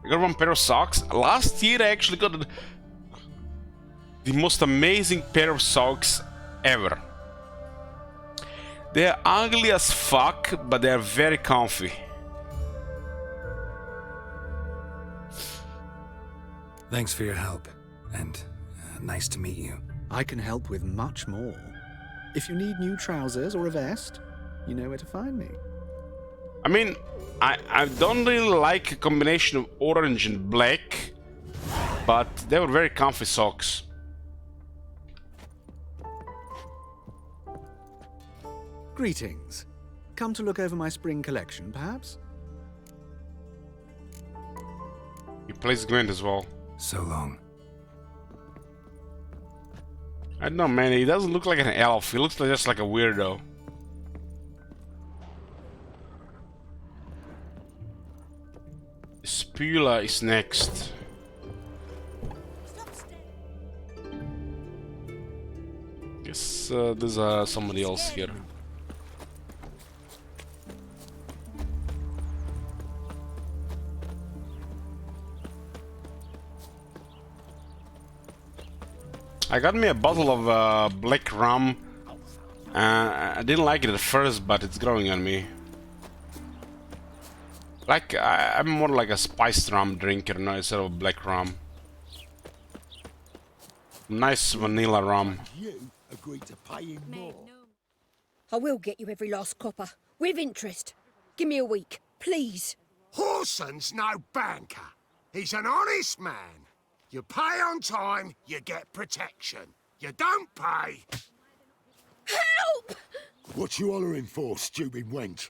I got 1 pair of socks. Last year I actually got the most amazing pair of socks ever. They're ugly as fuck, but they're very comfy. Thanks for your help, and nice to meet you. I can help with much more. If you need new trousers or a vest, you know where to find me. I mean, I don't really like a combination of orange and black, but they were very comfy socks. Greetings. Come to look over my spring collection, perhaps? He plays Gwent as well. So long. I don't know, man. He doesn't look like an elf. He looks like just like a weirdo. Spula is next. Guess there's somebody else here. I got me a bottle of black rum. I didn't like it at first, but it's growing on me. Like, I'm more like a spiced rum drinker now instead of black rum. Nice vanilla rum. You agreed to pay him more. I will get you every last copper, with interest. Give me a week, please. Horson's no banker. He's an honest man. You pay on time, you get protection. You don't pay... Help! What you hollering for, stupid wench?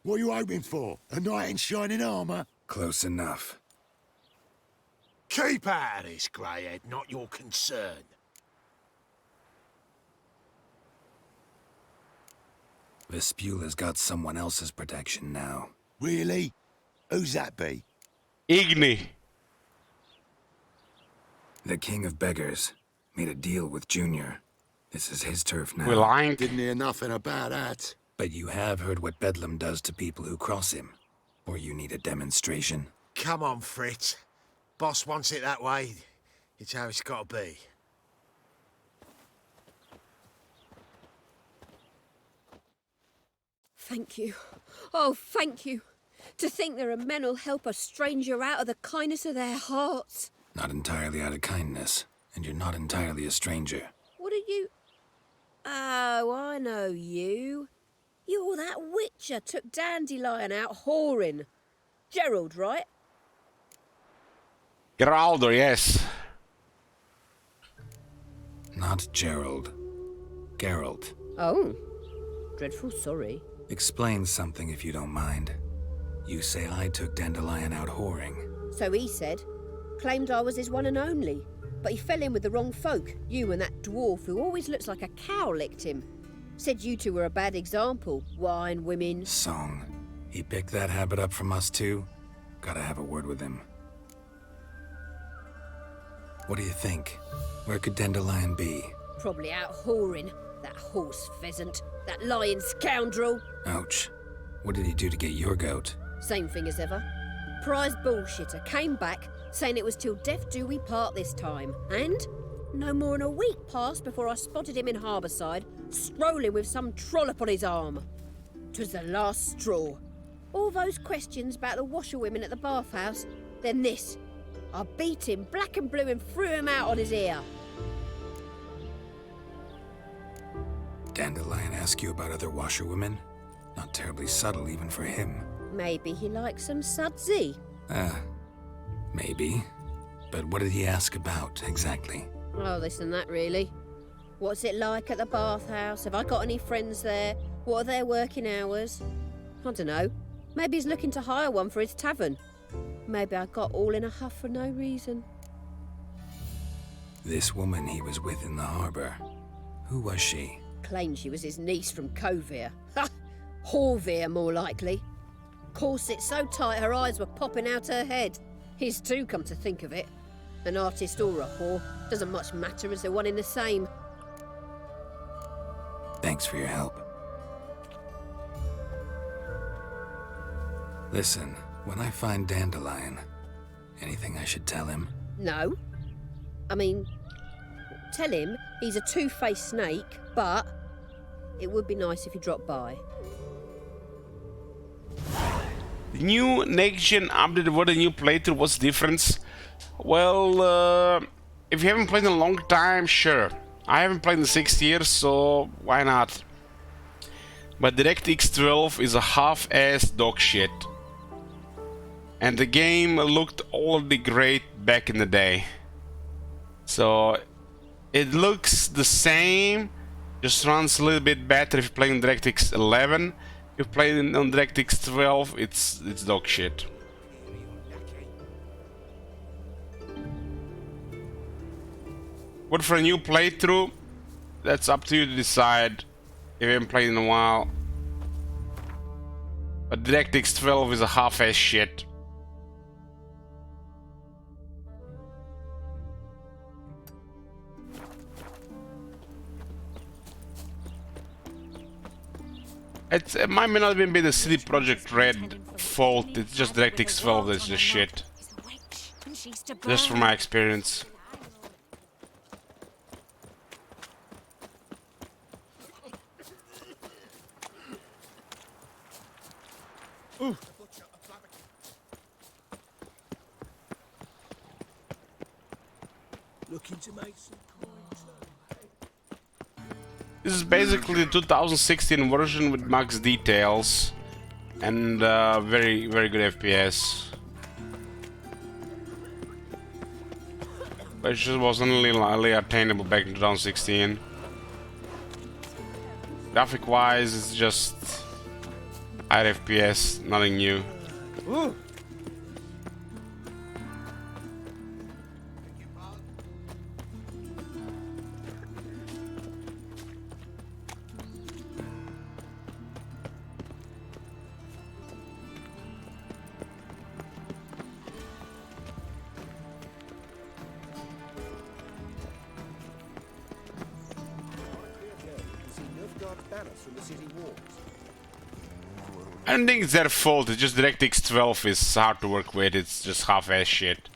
What are you hoping for? A knight in shining armour? Close enough. Keep out of this, Greyhead, not your concern. Vespula's got someone else's protection now. Really? Who's that be? Igni. The King of Beggars made a deal with Junior. This is his turf now. We're lying. Didn't hear nothing about that. But you have heard what Bedlam does to people who cross him. Or you need a demonstration. Come on, Fritz. Boss wants it that way. It's how it's got to be. Thank you. Oh, thank you. To think there are men who'll help a stranger out of the kindness of their hearts. Not entirely out of kindness, and you're not entirely a stranger. What are you... Oh, I know you. You're that witcher took Dandelion out whoring. Gerald, right? Geraldo, yes. Not Gerald. Geralt. Oh. Dreadful sorry. Explain something if you don't mind. You say I took Dandelion out whoring. So he said. Claimed I was his one and only. But he fell in with the wrong folk. You and that dwarf who always looks like a cow licked him. Said you two were a bad example. Wine, women... Song. He picked that habit up from us too? Gotta have a word with him. What do you think? Where could Dandelion be? Probably out whoring. That horse pheasant. That lying scoundrel. Ouch. What did he do to get your goat? Same thing as ever. Prize bullshitter came back, saying it was till death do we part this time. And No more than a week passed before I spotted him in Harbourside, strolling with some trollop on his arm. 'Twas the last straw. All those questions about the washerwomen at the bathhouse, then this. I beat him black and blue and threw him out on his ear. Dandelion ask you about other washerwomen? Not terribly subtle even for him. Maybe he likes some sudsy. Maybe. But what did he ask about, exactly? Oh, this and that, really. What's it like at the bathhouse? Have I got any friends there? What are their working hours? I don't know. Maybe he's looking to hire one for his tavern. Maybe I got all in a huff for no reason. This woman he was with in the harbour. Who was she? Claimed she was his niece from Kovir. Ha! Horvir, more likely. Corset so tight her eyes were popping out her head. His too, come to think of it. An artist or a whore. Doesn't much matter as they're one in the same. Thanks for your help. Listen, when I find Dandelion, anything I should tell him? No. I mean, tell him he's a two-faced snake, but it would be nice if he dropped by. The new next-gen update, what a new playthrough, what's the difference? Well, if you haven't played in a long time, sure. I haven't played in 6 years, so why not? But DirectX 12 is a half-ass dog shit. And the game looked already great back in the day. So it looks the same, just runs a little bit better if you play on DirectX 11. If you play on DirectX 12, it's dog shit. But for a new playthrough, that's up to you to decide if you haven't played in a while. But DirectX 12 is a half-ass shit. It might not even be the CD Projekt Red fault, it's just DirectX 12 that's just shit. Just from my experience. Ooh. Looking to make some coins. This is basically the 2016 version with max details and very good FPS. But it just wasn't really attainable back in 2016. Graphic wise, it's just higher FPS, nothing new. Ooh. I don't think it's their fault, it's just DirectX 12 is hard to work with, it's just half-ass shit.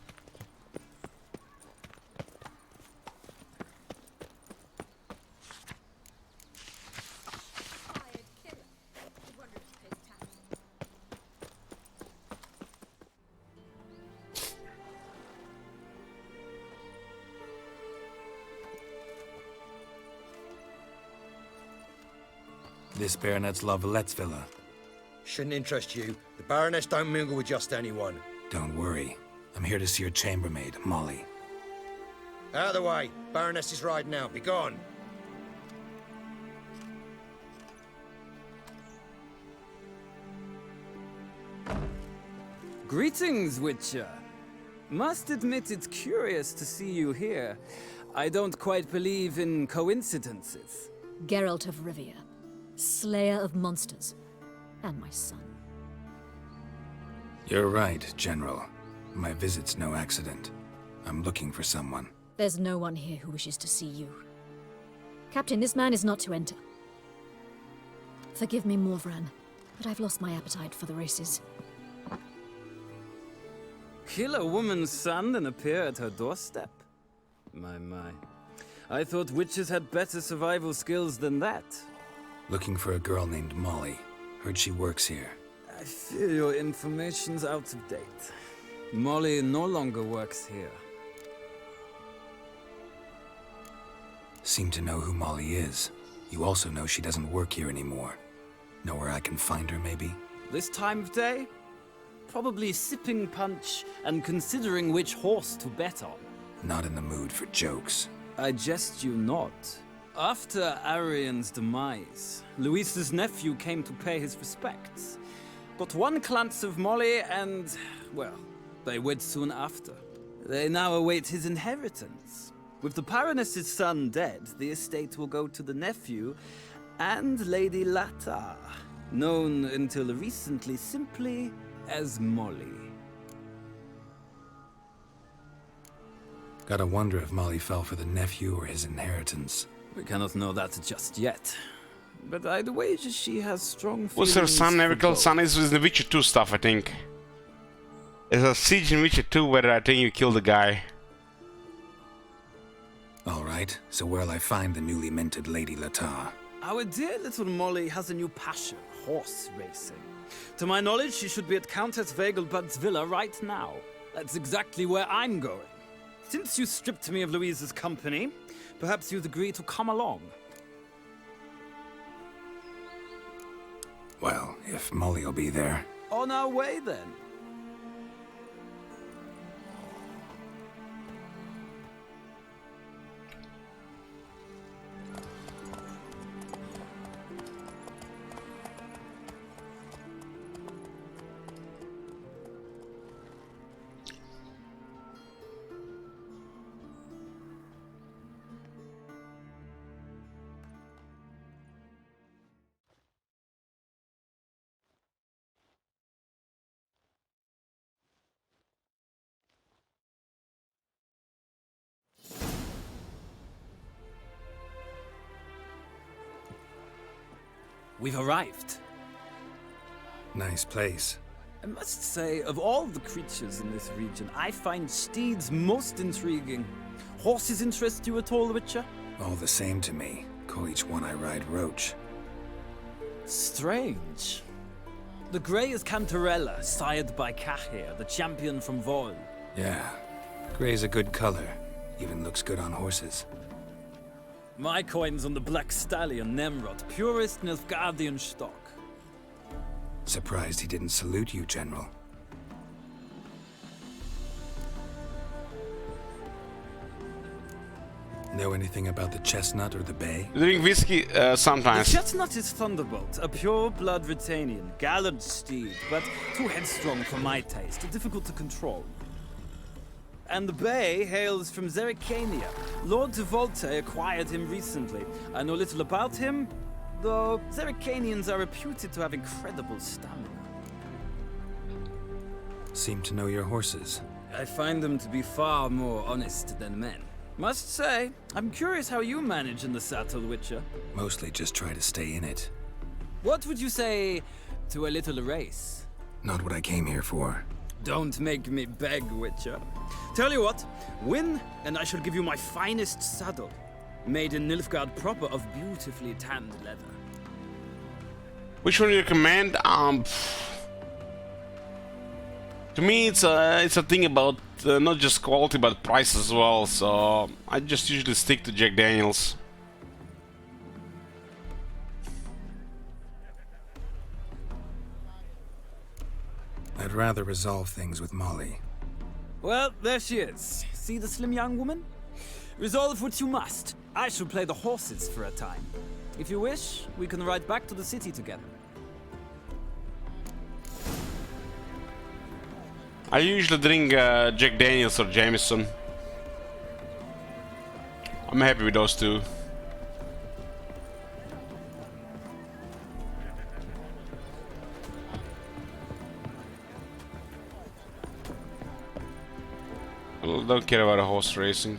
This Baronet's Lavallette's villa. Shouldn't interest you. The Baroness don't mingle with just anyone. Don't worry. I'm here to see your chambermaid, Molly. Out of the way. Baroness is riding out. Be gone. Greetings, Witcher. Must admit it's curious to see you here. I don't quite believe in coincidences. Geralt of Rivia, Slayer of Monsters, and my son. You're right, General. My visit's no accident. I'm looking for someone. There's no one here who wishes to see you. Captain, this man is not to enter. Forgive me, Morvran, but I've lost my appetite for the races. Kill a woman's son and appear at her doorstep? My. I thought witches had better survival skills than that. Looking for a girl named Molly. Heard she works here. I fear your information's out of date. Molly no longer works here. Seem to know who Molly is. You also know she doesn't work here anymore. Know where I can find her, maybe? This time of day? Probably sipping punch and considering which horse to bet on. Not in the mood for jokes. I jest you not. After Arian's demise, Luis's nephew came to pay his respects. Got one glance of Molly and, well, they wed soon after. They now await his inheritance. With the Baroness's son dead, the estate will go to the nephew and Lady Lata, known until recently simply as Molly. Gotta wonder if Molly fell for the nephew or his inheritance. We cannot know that just yet. But I'd wager she has strong feelings. What's her son? Never for killed both. son is with the Witcher 2 stuff, I think. There's a siege in Witcher 2 where I think you kill the guy. Alright, so where'll I find the newly minted Lady Lata? Our dear little Molly has a new passion, horse racing. To my knowledge, she should be at Countess Vegelbud's villa right now. That's exactly where I'm going. Since you stripped me of Louise's company, perhaps you'd agree to come along. Well, if Molly'll be there. On our way, then. We've arrived. Nice place. I must say, of all the creatures in this region, I find steeds most intriguing. Horses interest you at all, Witcher? All the same to me. Call each one I ride Roach. Strange. The grey is Cantarella, sired by Cahir, the champion from Vol. Yeah. Gray's a good color. Even looks good on horses. My coin's on the Black Stallion, Nemrod, purest Nilfgaardian stock. Surprised he didn't salute you, General. Know anything about the chestnut or the bay? Drink whiskey sometimes. The chestnut is Thunderbolt, a pure-blood Retanian, gallant steed, but too headstrong for my taste, difficult to control. And the bay hails from Zerrikania. Lord de Volte acquired him recently. I know little about him, though Zerrikanians are reputed to have incredible stamina. Seem to know your horses. I find them to be far more honest than men. Must say, I'm curious how you manage in the saddle, Witcher. Mostly just try to stay in it. What would you say to a little race? Not what I came here for. Don't make me beg, Witcher. Tell you what, win, and I shall give you my finest saddle. Made in Nilfgaard proper of beautifully tanned leather. Which one do you recommend? To me, it's a thing about not just quality but price as well. So I just usually stick to Jack Daniels. I'd rather resolve things with Molly. Well, there she is. See the slim young woman? Resolve what you must. I shall play the horses for a time. If you wish, we can ride back to the city together. I usually drink Jack Daniels or Jameson. I'm happy with those two. I don't care about a horse racing.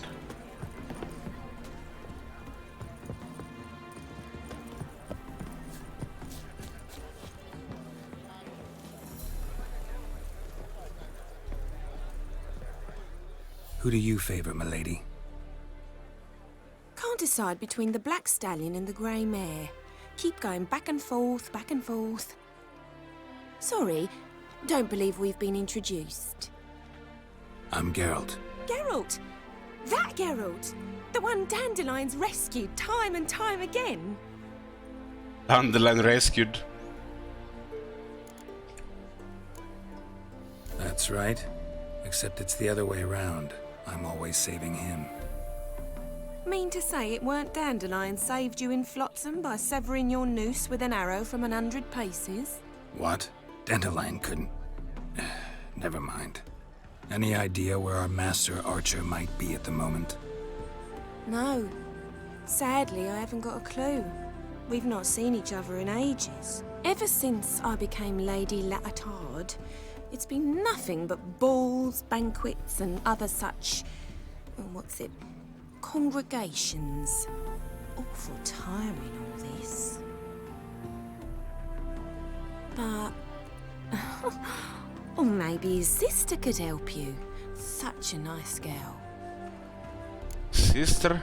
Who do you favor, milady? decide between the black stallion and the grey mare. Keep going back and forth, back and forth. Sorry, don't believe we've been introduced. I'm Geralt. Geralt! That Geralt! The one Dandelion's rescued time and time again. Dandelion rescued. That's right. Except it's the other way around. I'm always saving him. Mean to say it weren't Dandelion saved you in Flotsam by severing your noose with an arrow from 100 paces? What? Dandelion couldn't... Never mind. Any idea where our master archer might be at the moment? No. Sadly, I haven't got a clue. We've not seen each other in ages. Ever since I became Lady Latard, it's been nothing but balls, banquets, and other such... congregations. Awful tiring, all this. But... or maybe his sister could help you. Such a nice girl. Sister?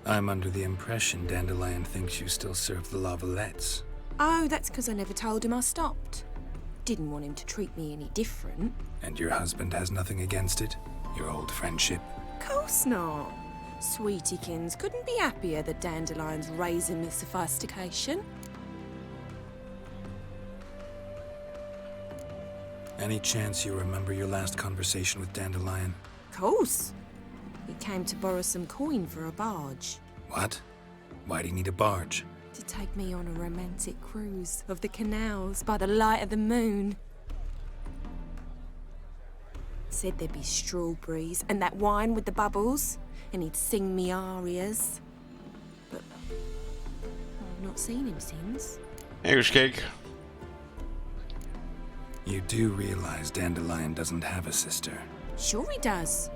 I'm under the impression Dandelion thinks you still serve the Lavalettes. Oh, that's because I never told him I stopped. Didn't want him to treat me any different. And your husband has nothing against it? Your old friendship? Course not. Sweetiekins couldn't be happier that Dandelion's raising me sophistication. Any chance you remember your last conversation with Dandelion? Course. He came to borrow some coin for a barge. What? Why'd he need a barge? To take me on a romantic cruise of the canals by the light of the moon. Said there'd be strawberries and that wine with the bubbles, and he'd sing me arias. But I've not seen him since. English cake. You do realize Dandelion doesn't have a sister? Sure he does.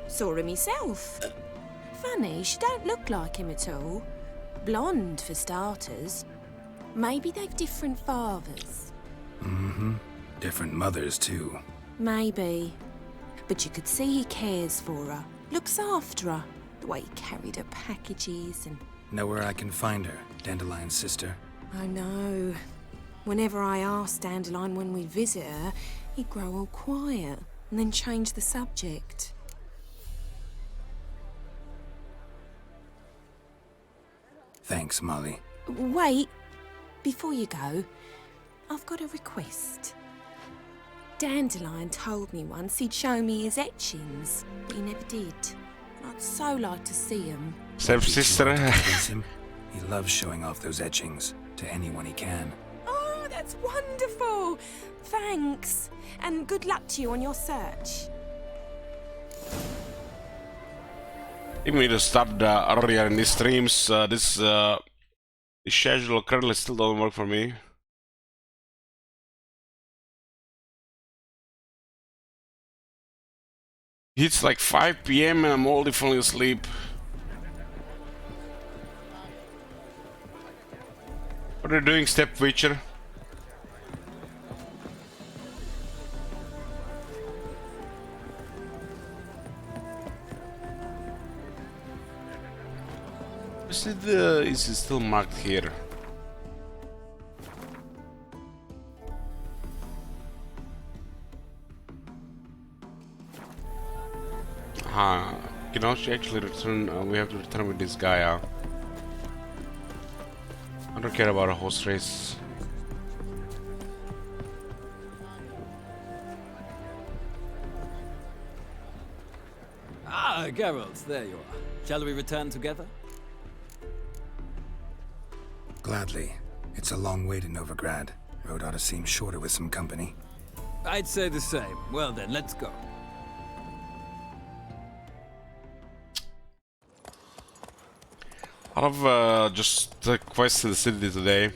Saw him myself. Funny, she don't look like him at all. Blonde, for starters. Maybe they've different fathers. Mm-hmm. Different mothers, too. Maybe. But you could see he cares for her. Looks after her. The way he carried her packages and... Know where I can find her, Dandelion's sister? I know. Whenever I asked Dandelion when we'd visit her, he'd grow all quiet and then change the subject. Thanks, Molly. Wait. Before you go, I've got a request. Dandelion told me once he'd show me his etchings, but he never did. I'd so like to see them. Stepsister. He loves showing off those etchings to anyone he can. Oh, that's wonderful! Thanks. And good luck to you on your search. I think we need to start earlier in these streams. This schedule currently still doesn't work for me. It's like 5 PM and I'm already falling asleep. What are you doing, Step Witcher? Is it still marked here? You know, she actually return. We have to return with this guy. I don't care about a horse race. Ah, Geralt, there you are. Shall we return together? Gladly. It's a long way to Novigrad. Road ought to seem shorter with some company. I'd say the same. Well then, let's go. A lot of just quests in the city today.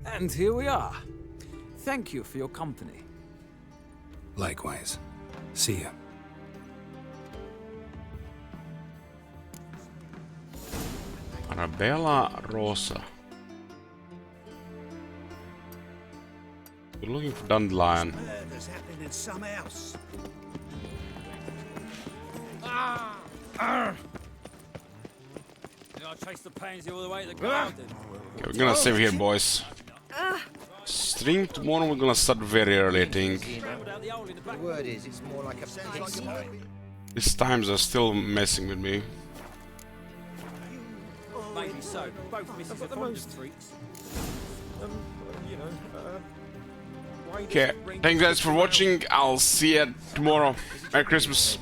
And here we are. Thank you for your company. Likewise. See ya. Arabella Rosa. We're looking for Dandelion. Murder's happening some else. Did I chase the pansy all the way to the garden? Okay, we're gonna save here, boys. Stream tomorrow, we're gonna start very early, I think. The word is, it's more like a pigsty. These times are still messing with me. Maybe so. Both misses are fond of treats. Okay, thanks guys for watching. I'll see you tomorrow. Merry Christmas.